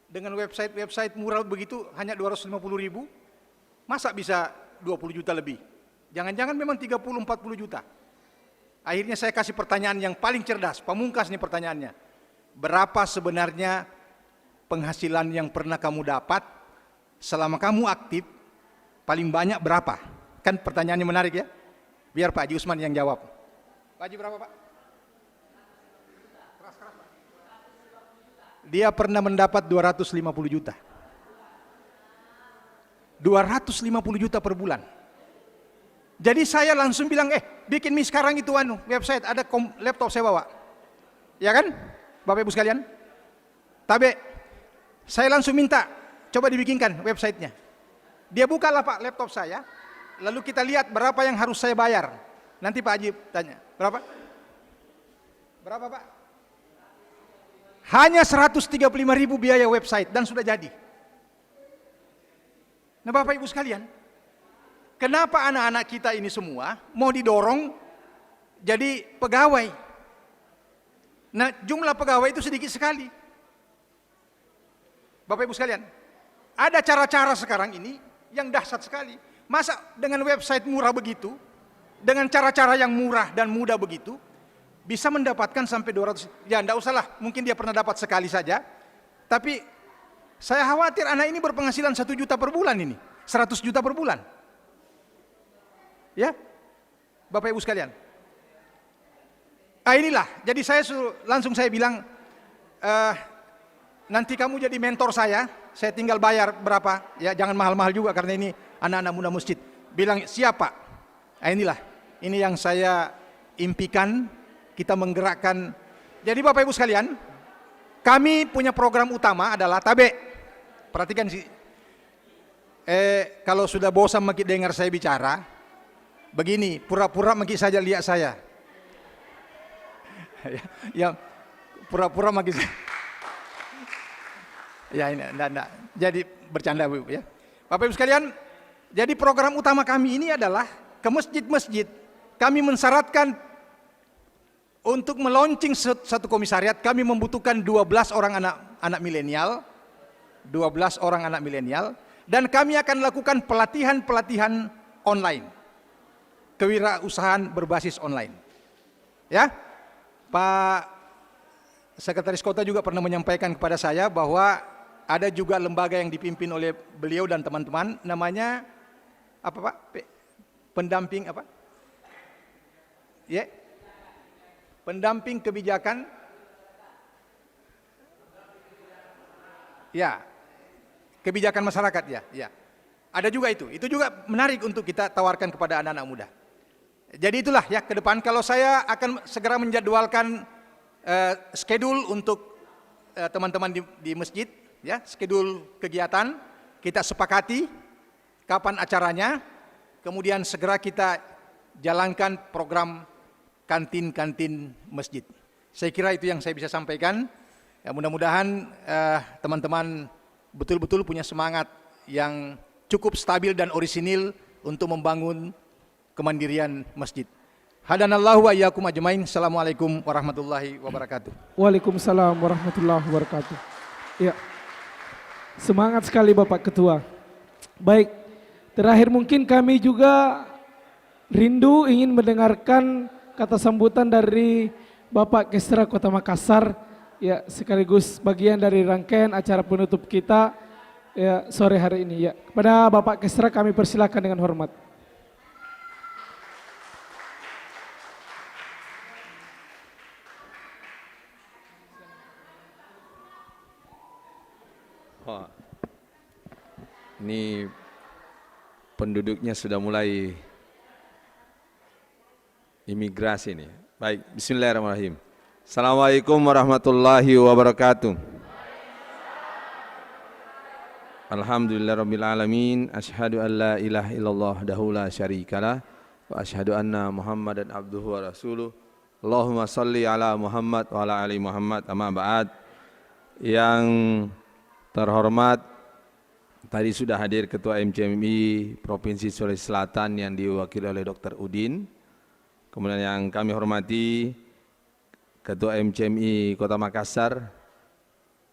Dengan website murah begitu hanya 250.000, masa bisa 20 juta lebih? Jangan-jangan memang 30-40 juta. Akhirnya saya kasih pertanyaan yang paling cerdas, pamungkas nih pertanyaannya. Berapa sebenarnya penghasilan yang pernah kamu dapat selama kamu aktif, paling banyak berapa? Kan pertanyaannya menarik ya. Biar Pak Haji Usman yang jawab. Pak Haji berapa Pak? Keras, Pak. Dia pernah mendapat 250 juta. 250 juta per bulan. Jadi saya langsung bilang, bikin mi sekarang itu website, ada laptop saya bawa. Ya kan? Bapak Ibu sekalian. Tapi saya langsung minta, coba dibikinkan websitenya. Dia bukalah Pak laptop saya, lalu kita lihat berapa yang harus saya bayar. Nanti Pak Haji tanya, berapa? Berapa Pak? Hanya 135.000 biaya website dan sudah jadi. Nah Bapak Ibu sekalian, kenapa anak-anak kita ini semua mau didorong jadi pegawai? Nah jumlah pegawai itu sedikit sekali. Bapak Ibu sekalian, ada cara-cara sekarang ini yang dahsyat sekali. Masa dengan website murah begitu, dengan cara-cara yang murah dan mudah begitu, bisa mendapatkan sampai 200, ya enggak usahlah, mungkin dia pernah dapat sekali saja, tapi saya khawatir anak ini berpenghasilan 1 juta per bulan ini, 100 juta per bulan. Ya, Bapak Ibu sekalian. Inilah, jadi langsung saya bilang, nanti kamu jadi mentor saya tinggal bayar berapa, ya jangan mahal-mahal juga karena ini anak-anak muda masjid. Bilang siapa? Inilah, ini yang saya impikan, kita menggerakkan. Jadi Bapak Ibu sekalian, kami punya program utama adalah perhatikan sih, kalau sudah bosan makin dengar saya bicara, begini, pura-pura makin saja lihat saya. Ya, pura-pura makin saya. Ya ini, enggak. Jadi bercanda Bu ya. Bapak Ibu sekalian, jadi program utama kami ini adalah ke masjid-masjid. Kami mensyaratkan untuk meluncing satu komisariat, kami membutuhkan 12 orang anak milenial, 12 orang anak milenial, dan kami akan lakukan pelatihan online, kewirausahaan berbasis online. Ya, Pak Sekretaris Kota juga pernah menyampaikan kepada saya bahwa ada juga lembaga yang dipimpin oleh beliau dan teman-teman, namanya apa Pak? Pendamping apa? Ya, pendamping kebijakan. Ya, kebijakan masyarakat ya. Ada juga itu juga menarik untuk kita tawarkan kepada anak-anak muda. Jadi itulah ya ke depan kalau saya akan segera menjadwalkan schedule untuk teman-teman di masjid ya, schedule kegiatan kita sepakati kapan acaranya, kemudian segera kita jalankan program kantin masjid. Saya kira itu yang saya bisa sampaikan. Ya, mudah-mudahan teman-teman betul-betul punya semangat yang cukup stabil dan orisinil untuk membangun kemandirian masjid. Hadanallahu wa iyyakum ajmain. Assalamualaikum warahmatullahi wabarakatuh. Waalaikumsalam warahmatullahi wabarakatuh. Ya, semangat sekali Bapak Ketua. Baik, terakhir mungkin kami juga rindu ingin mendengarkan kata sambutan dari Bapak Kesra Kota Makassar, ya sekaligus bagian dari rangkaian acara penutup kita ya sore hari ini ya. Kepada Bapak Kesra kami persilakan dengan hormat. Oh. Ini penduduknya sudah mulai imigrasi nih. Baik, bismillahirrahmanirrahim. Assalamualaikum warahmatullahi wabarakatuh. Alhamdulillahirabbil alamin, asyhadu an la ilaha illallah wahdahu la syarikalah wa asyhadu anna Muhammadan abduhu wa rasuluh. Allahumma shalli ala Muhammad wa ala ali Muhammad. Amma ba'd. Yang terhormat, tadi sudah hadir Ketua MCMI Provinsi Sulawesi Selatan yang diwakili oleh Dr. Udin. Kemudian yang kami hormati Ketua MCMI Kota Makassar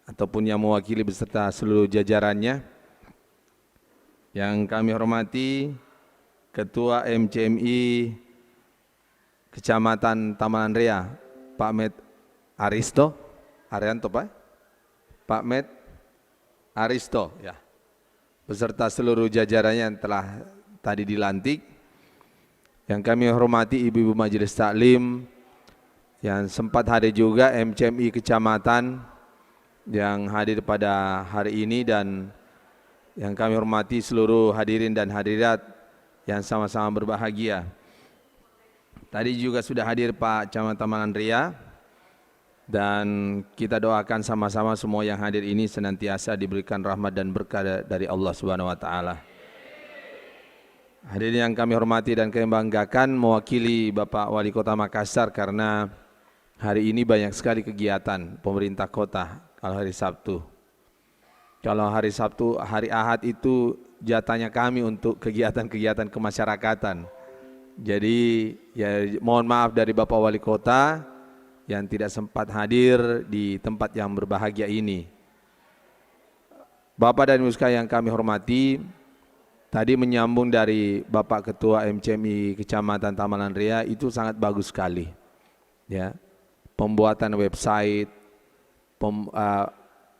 ataupun yang mewakili beserta seluruh jajarannya. Yang kami hormati Ketua MCMI Kecamatan Tamalan Rea, Pak Med Aristo, Arianto Pak Med Aristo, ya, beserta seluruh jajarannya yang telah tadi dilantik. Yang kami hormati Ibu-Ibu Majelis Taklim, yang sempat hadir juga MCMI Kecamatan yang hadir pada hari ini, dan yang kami hormati seluruh hadirin dan hadirat yang sama-sama berbahagia. Tadi juga sudah hadir Pak Camat Tamalan Rea, dan kita doakan sama-sama semua yang hadir ini senantiasa diberikan rahmat dan berkah dari Allah Subhanahu wa taala. Hadirin yang kami hormati dan kami banggakan, mewakili Bapak Wali Kota Makassar karena hari ini banyak sekali kegiatan pemerintah kota kalau hari Sabtu. Kalau hari Sabtu, hari Ahad itu jatahnya kami untuk kegiatan-kegiatan kemasyarakatan. Jadi ya mohon maaf dari Bapak Wali Kota yang tidak sempat hadir di tempat yang berbahagia ini. Bapak dan Ibu sekalian yang kami hormati, tadi menyambung dari Bapak Ketua MCMI Kecamatan Tamalan Rea, itu sangat bagus sekali. Ya, pembuatan website,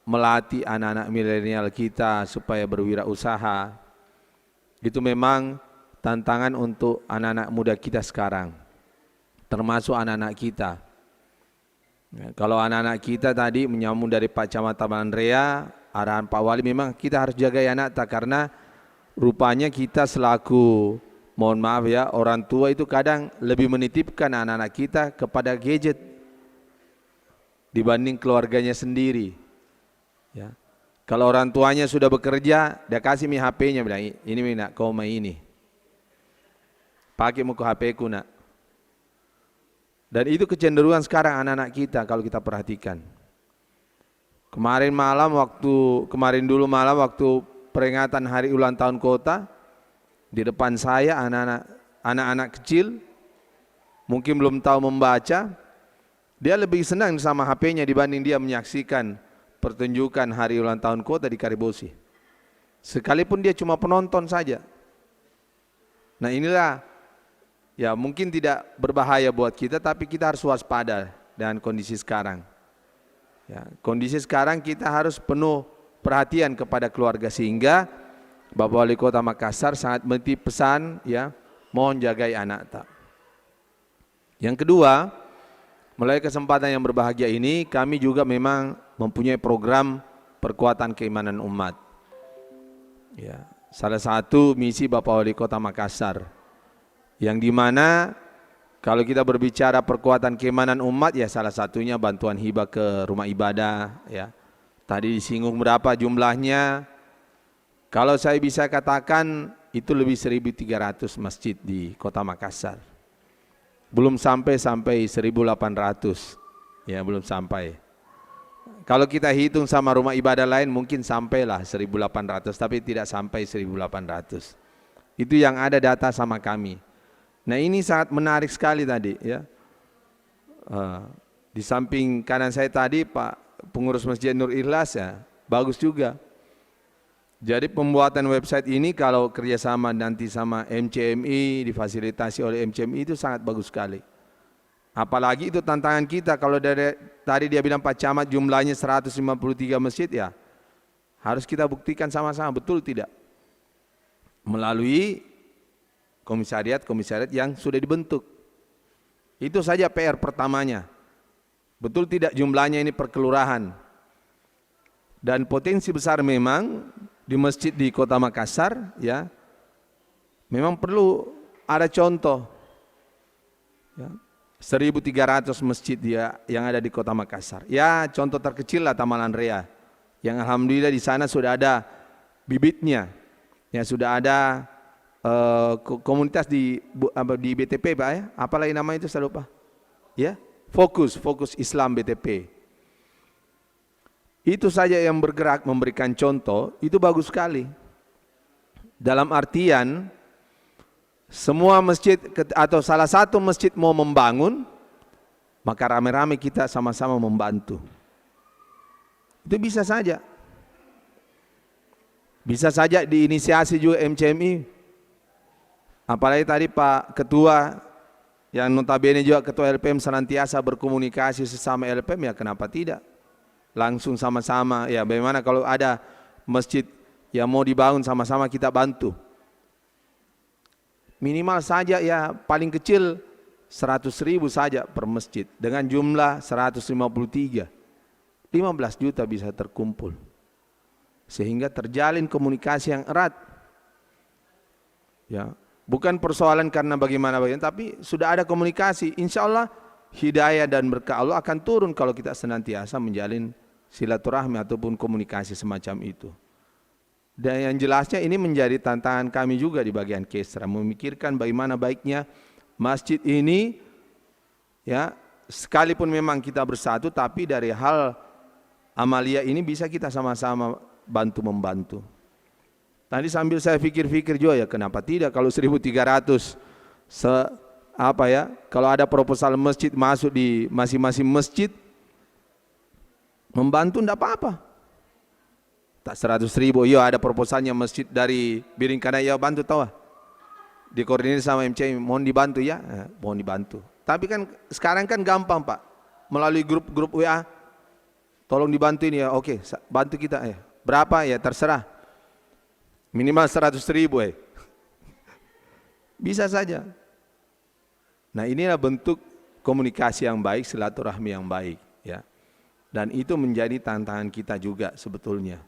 melatih anak-anak milenial kita supaya berwirausaha, itu memang tantangan untuk anak-anak muda kita sekarang, termasuk anak-anak kita. Ya, kalau anak-anak kita tadi menyambung dari Pak Camat Tamalan Rea, arahan Pak Wali, memang kita harus jaga anak kita, karena rupanya kita selaku, mohon maaf ya, orang tua itu kadang lebih menitipkan anak-anak kita kepada gadget dibanding keluarganya sendiri. Ya. Kalau orang tuanya sudah bekerja, dia kasih mi HP-nya, bilang, ini mi nak, kau main ini. Pakai muka HP-ku nak. Dan itu kecenderungan sekarang anak-anak kita kalau kita perhatikan. Kemarin dulu malam waktu peringatan hari ulang tahun kota, di depan saya anak-anak kecil, mungkin belum tahu membaca, dia lebih senang sama HP-nya dibanding dia menyaksikan pertunjukan hari ulang tahun kota di Karibosi. Sekalipun dia cuma penonton saja. Nah inilah, ya mungkin tidak berbahaya buat kita, tapi kita harus waspada dengan kondisi sekarang. Ya, kondisi sekarang kita harus penuh perhatian kepada keluarga, sehingga Bapak Wali Kota Makassar sangat menitip pesan, ya, mohon jagai anak tak. Yang kedua, melalui kesempatan yang berbahagia ini, kami juga memang mempunyai program perkuatan keimanan umat. Ya, salah satu misi Bapak Wali Kota Makassar, yang dimana kalau kita berbicara perkuatan keimanan umat, ya salah satunya bantuan hibah ke rumah ibadah, ya. Tadi disinggung berapa jumlahnya. Kalau saya bisa katakan itu lebih 1.300 masjid di Kota Makassar. Belum sampai 1.800. Ya, belum sampai. Kalau kita hitung sama rumah ibadah lain mungkin sampailah 1.800, tapi tidak sampai 1.800. Itu yang ada data sama kami. Nah, ini sangat menarik sekali tadi, ya. Di samping kanan saya tadi Pak pengurus Masjid Nur Ikhlas, ya, bagus juga. Jadi pembuatan website ini kalau kerjasama nanti sama MCMI, difasilitasi oleh MCMI, itu sangat bagus sekali. Apalagi itu tantangan kita, kalau dari tadi dia bilang Pak Camat jumlahnya 153 masjid, ya harus kita buktikan sama-sama, betul tidak? Melalui komisariat-komisariat yang sudah dibentuk. Itu saja PR pertamanya. Betul tidak jumlahnya ini per kelurahan? Dan potensi besar memang di masjid di Kota Makassar, ya, memang perlu ada contoh. Ya, 1.300 masjid yang ada di Kota Makassar. Ya, contoh terkecil lah Tamalan Rea, yang alhamdulillah di sana sudah ada bibitnya, ya sudah ada komunitas di BTP Pak ya, apalagi nama itu saya lupa. Ya, fokus Islam BTP. Itu saja yang bergerak memberikan contoh, itu bagus sekali. Dalam artian semua masjid atau salah satu masjid mau membangun, maka rame-rame kita sama-sama membantu. Itu bisa saja. Bisa saja diinisiasi juga MCMI. Apalagi tadi Pak Ketua yang notabene juga Ketua LPM senantiasa berkomunikasi sesama LPM, ya kenapa tidak? Langsung sama-sama, ya bagaimana kalau ada masjid yang mau dibangun sama-sama kita bantu. Minimal saja ya paling kecil 100.000 saja per masjid dengan jumlah 153. 15 juta bisa terkumpul. Sehingga terjalin komunikasi yang erat. Ya, bukan persoalan karena bagaimana, tapi sudah ada komunikasi. Insya Allah hidayah dan berkah Allah akan turun kalau kita senantiasa menjalin silaturahmi ataupun komunikasi semacam itu. Dan yang jelasnya ini menjadi tantangan kami juga di bagian Kesra, memikirkan bagaimana baiknya masjid ini, ya sekalipun memang kita bersatu, tapi dari hal amalia ini bisa kita sama-sama bantu-membantu. Tadi sambil saya pikir-pikir juga, ya kenapa tidak kalau 1.300 kalau ada proposal masjid masuk di masing-masing masjid, membantu enggak apa-apa. Tak 100.000, iya ada proposalnya masjid dari Biringkana, ya bantu tahu. Dikoordinir sama MCI, mohon dibantu ya, mohon dibantu. Tapi kan sekarang kan gampang Pak, melalui grup WA, tolong dibantu ini ya, oke, bantu kita ya. Berapa ya terserah. Minimal 100.000 Bisa saja. Nah inilah bentuk komunikasi yang baik, silaturahmi yang baik, ya. Dan itu menjadi tantangan kita juga sebetulnya.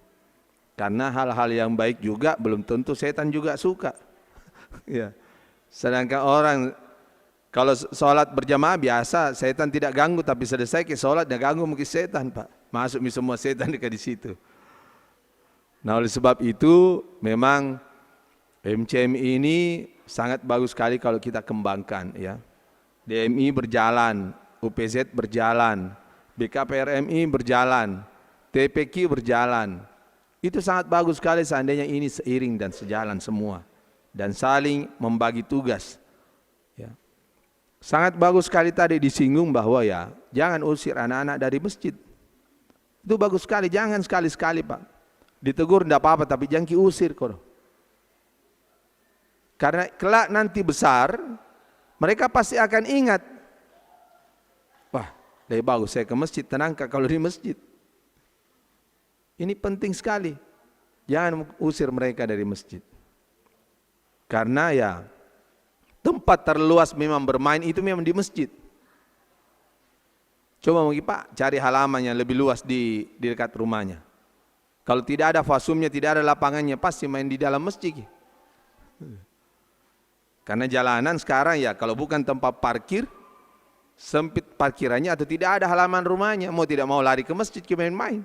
Karena hal-hal yang baik juga belum tentu setan juga suka. Ya. Sedangkan orang kalau sholat berjamaah biasa, setan tidak ganggu, tapi selesai ke sholat dia ganggu mungkin setan Pak. Masuk semua setan di situ. Nah oleh sebab itu memang MCMI ini sangat bagus sekali kalau kita kembangkan, ya. DMI berjalan, UPZ berjalan, BKPRMI berjalan, TPQ berjalan. Itu sangat bagus sekali seandainya ini seiring dan sejalan semua dan saling membagi tugas. Ya. Sangat bagus sekali tadi disinggung bahwa ya jangan usir anak-anak dari masjid. Itu bagus sekali, jangan sekali-sekali Pak. Ditegur tidak apa-apa, tapi jangan diusir kok. Karena kelak nanti besar, mereka pasti akan ingat. Wah, lebih bagus saya ke masjid, tenang kalau di masjid. Ini penting sekali. Jangan usir mereka dari masjid. Karena ya tempat terluas memang bermain itu memang di masjid. Coba mungkin Pak cari halaman yang lebih luas di dekat rumahnya. Kalau tidak ada fasumnya, tidak ada lapangannya, pasti main di dalam masjid. Karena jalanan sekarang ya kalau bukan tempat parkir, sempit parkirannya atau tidak ada halaman rumahnya, mau tidak mau lari ke masjid ke main-main.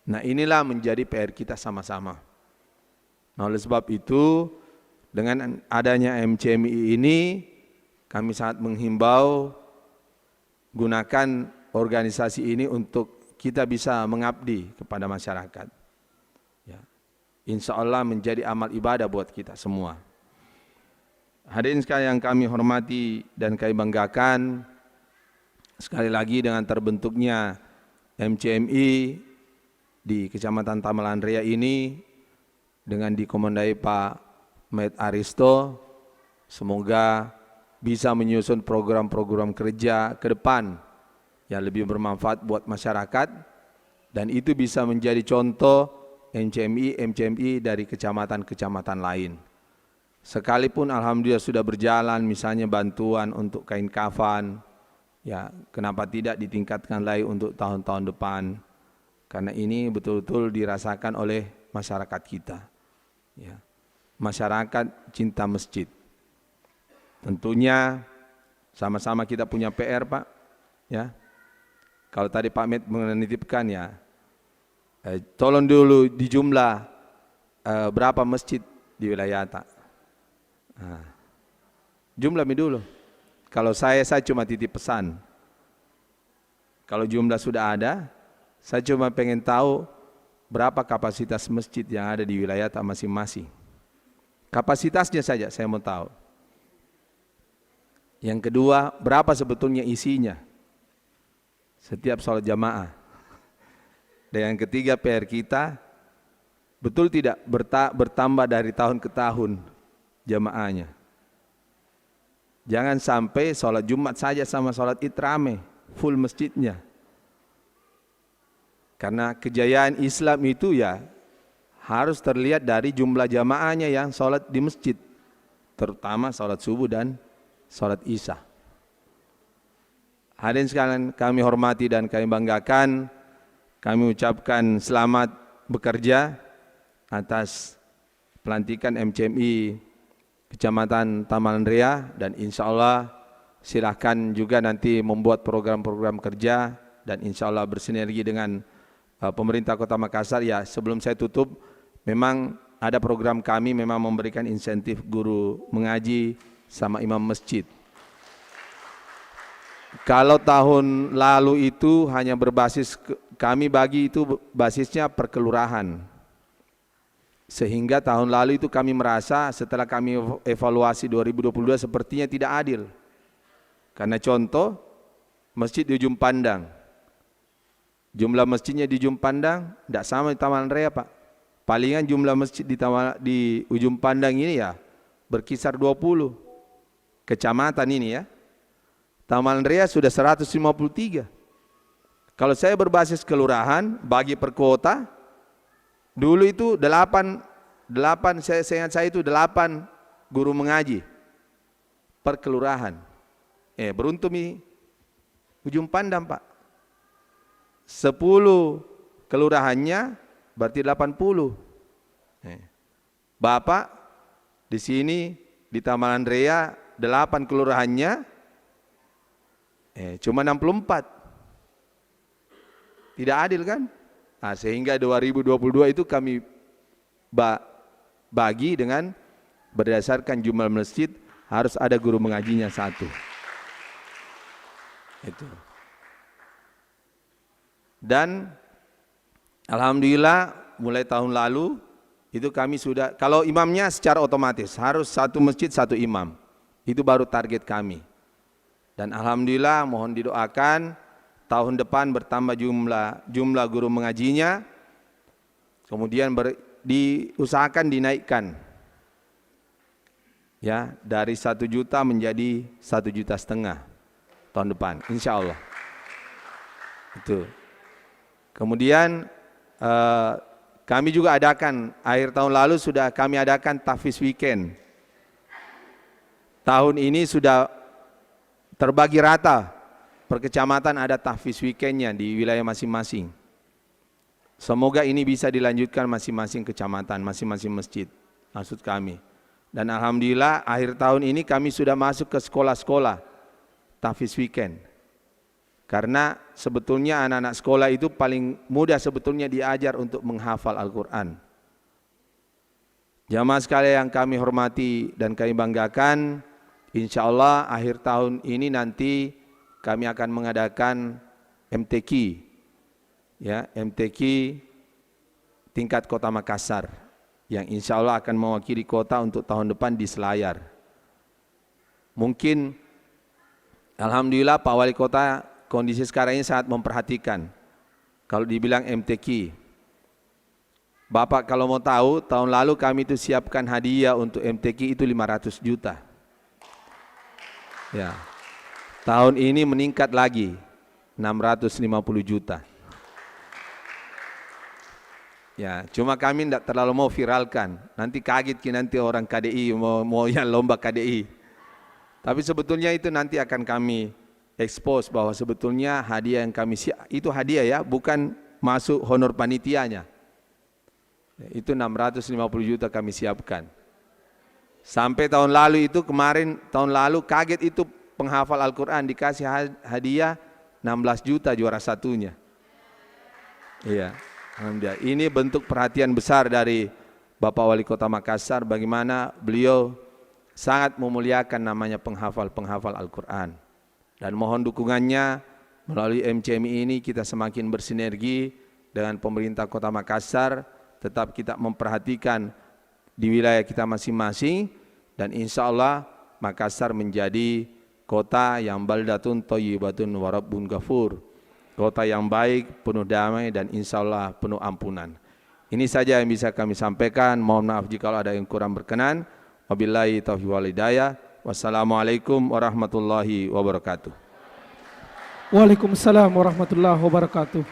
Nah inilah menjadi PR kita sama-sama. Nah oleh sebab itu dengan adanya MCMI ini kami sangat menghimbau gunakan organisasi ini untuk kita bisa mengabdi kepada masyarakat. Ya. Insya Allah menjadi amal ibadah buat kita semua. Hadirin sekalian yang kami hormati dan kami banggakan, sekali lagi dengan terbentuknya MCMI di Kecamatan Tamalan Rea ini dengan dikomandai Pak Med Aristo, semoga bisa menyusun program-program kerja ke depan yang lebih bermanfaat buat masyarakat dan itu bisa menjadi contoh MCMI dari kecamatan-kecamatan lain. Sekalipun alhamdulillah sudah berjalan misalnya bantuan untuk kain kafan, ya kenapa tidak ditingkatkan lagi untuk tahun-tahun depan. Karena ini betul-betul dirasakan oleh masyarakat kita. Ya. Masyarakat cinta masjid. Tentunya sama-sama kita punya PR, Pak. Ya. Kalau tadi Pak Med menitipkan ya, tolong dulu dijumlah berapa masjid di wilayah Yata. Nah, jumlah dulu. Kalau saya cuma titip pesan. Kalau jumlah sudah ada, saya cuma pengen tahu berapa kapasitas masjid yang ada di wilayah Yata masing-masing. Kapasitasnya saja saya mau tahu. Yang kedua, berapa sebetulnya isinya setiap sholat jamaah. Dan yang ketiga, PR kita betul tidak bertambah dari tahun ke tahun jamaahnya. Jangan sampai sholat Jumat saja sama sholat Id rame, full masjidnya. Karena kejayaan Islam itu ya harus terlihat dari jumlah jamaahnya yang sholat di masjid, terutama sholat subuh dan sholat isya. Hadirin sekalian kami hormati dan kami banggakan, kami ucapkan selamat bekerja atas pelantikan MCMI Kecamatan Tamalan Rea, dan insya Allah silahkan juga nanti membuat program-program kerja dan insya Allah bersinergi dengan pemerintah Kota Makassar. Ya, sebelum saya tutup, memang ada program kami memang memberikan insentif guru mengaji sama imam masjid. Kalau tahun lalu itu hanya berbasis, kami bagi itu basisnya per kelurahan. Sehingga tahun lalu itu kami merasa setelah kami evaluasi 2022 sepertinya tidak adil. Karena contoh, masjid di ujung pandang. Jumlah masjidnya di ujung pandang tidak sama di Tamalan Rea, Pak. Palingan jumlah masjid di ujung pandang ini ya berkisar 20 kecamatan ini ya. Tamalan Rea sudah 153. Kalau saya berbasis kelurahan bagi per kota, dulu itu 8 saya ingat saya itu 8 guru mengaji per kelurahan. Beruntung di ujung pandang, Pak. 10 kelurahannya berarti 80. Bapak di sini di Tamalan Rea 8 kelurahannya cuma 64. Tidak adil kan? Nah, sehingga 2022 itu kami bagi dengan berdasarkan jumlah masjid harus ada guru mengajinya 1. Itu. Dan alhamdulillah mulai tahun lalu itu kami sudah, kalau imamnya secara otomatis harus 1 masjid 1 imam. Itu baru target kami. Dan alhamdulillah mohon didoakan tahun depan bertambah jumlah guru mengajinya, kemudian diusahakan dinaikkan ya dari 1 juta menjadi 1,5 juta tahun depan, insya Allah. Itu. Kemudian kami juga adakan, akhir tahun lalu sudah kami adakan tahfiz weekend. Tahun ini sudah terbagi rata. Per kecamatan ada tahfiz weekendnya di wilayah masing-masing. Semoga ini bisa dilanjutkan masing-masing kecamatan, masing-masing masjid, maksud kami. Dan alhamdulillah akhir tahun ini kami sudah masuk ke sekolah-sekolah tahfiz weekend. Karena sebetulnya anak-anak sekolah itu paling mudah sebetulnya diajar untuk menghafal Al-Quran. Jamaah sekalian yang kami hormati dan kami banggakan, insya Allah akhir tahun ini nanti kami akan mengadakan MTQ, ya, MTQ tingkat Kota Makassar, yang insya Allah akan mewakili kota untuk tahun depan di Selayar. Mungkin, alhamdulillah Pak Wali Kota kondisi sekarang ini sangat memperhatikan. Kalau dibilang MTQ, Bapak kalau mau tahu, tahun lalu kami itu siapkan hadiah untuk MTQ itu 500 juta. Ya. Tahun ini meningkat lagi 650 juta. Ya, cuma kami tidak terlalu mau viralkan. Nanti kaget nanti orang KDI mau yang lomba KDI. Tapi sebetulnya itu nanti akan kami expose bahwa sebetulnya hadiah yang kami itu hadiah ya, bukan masuk honor panitianya. Itu 650 juta kami siapkan. Sampai tahun lalu itu, kemarin tahun lalu kaget itu penghafal Al-Quran dikasih hadiah 16 juta juara satunya. Iya, alhamdulillah. Ini bentuk perhatian besar dari Bapak Wali Kota Makassar, bagaimana beliau sangat memuliakan namanya penghafal Al-Quran. Dan mohon dukungannya melalui MCMI ini kita semakin bersinergi dengan pemerintah Kota Makassar, tetap kita memperhatikan di wilayah kita masing-masing, dan insya Allah Makassar menjadi kota yang baldatun thayyibatun wa rabbun ghafur, kota yang baik, penuh damai, dan insya Allah penuh ampunan. Ini saja yang bisa kami sampaikan. Mohon maaf jika ada yang kurang berkenan. Wabillahi taufiq wal hidayah. Wassalamualaikum warahmatullahi wabarakatuh. Waalaikumsalam warahmatullahi wabarakatuh.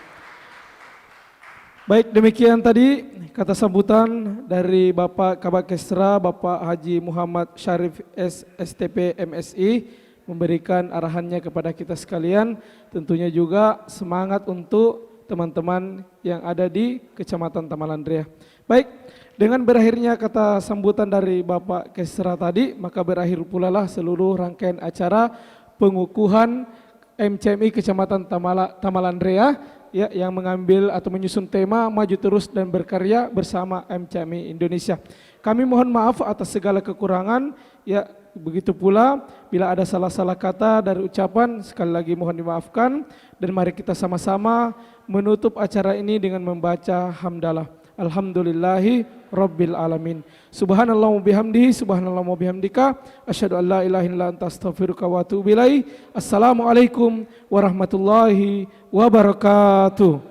Baik, demikian tadi kata sambutan dari Bapak Kabak Kesra, Bapak Haji Muhammad Syarif SSTP MSI, memberikan arahannya kepada kita sekalian. Tentunya juga semangat untuk teman-teman yang ada di Kecamatan Tamalandria. Baik, dengan berakhirnya kata sambutan dari Bapak Kesra tadi, maka berakhir pula lah seluruh rangkaian acara pengukuhan MCMI Kecamatan Tamalandria, ya, yang mengambil atau menyusun tema maju terus dan berkarya bersama MCMI Indonesia. Kami mohon maaf atas segala kekurangan, ya, begitu pula bila ada salah-salah kata dari ucapan, sekali lagi mohon dimaafkan, dan mari kita sama-sama menutup acara ini dengan membaca hamdalah. Alhamdulillahi Rabbil Alamin. Subhanallah wa bihamdihi, subhanallah wa bihamdika, asyhadu an la ilaha illa anta astaghfiruka wa atubu ilaik. Assalamualaikum warahmatullahi wabarakatuh.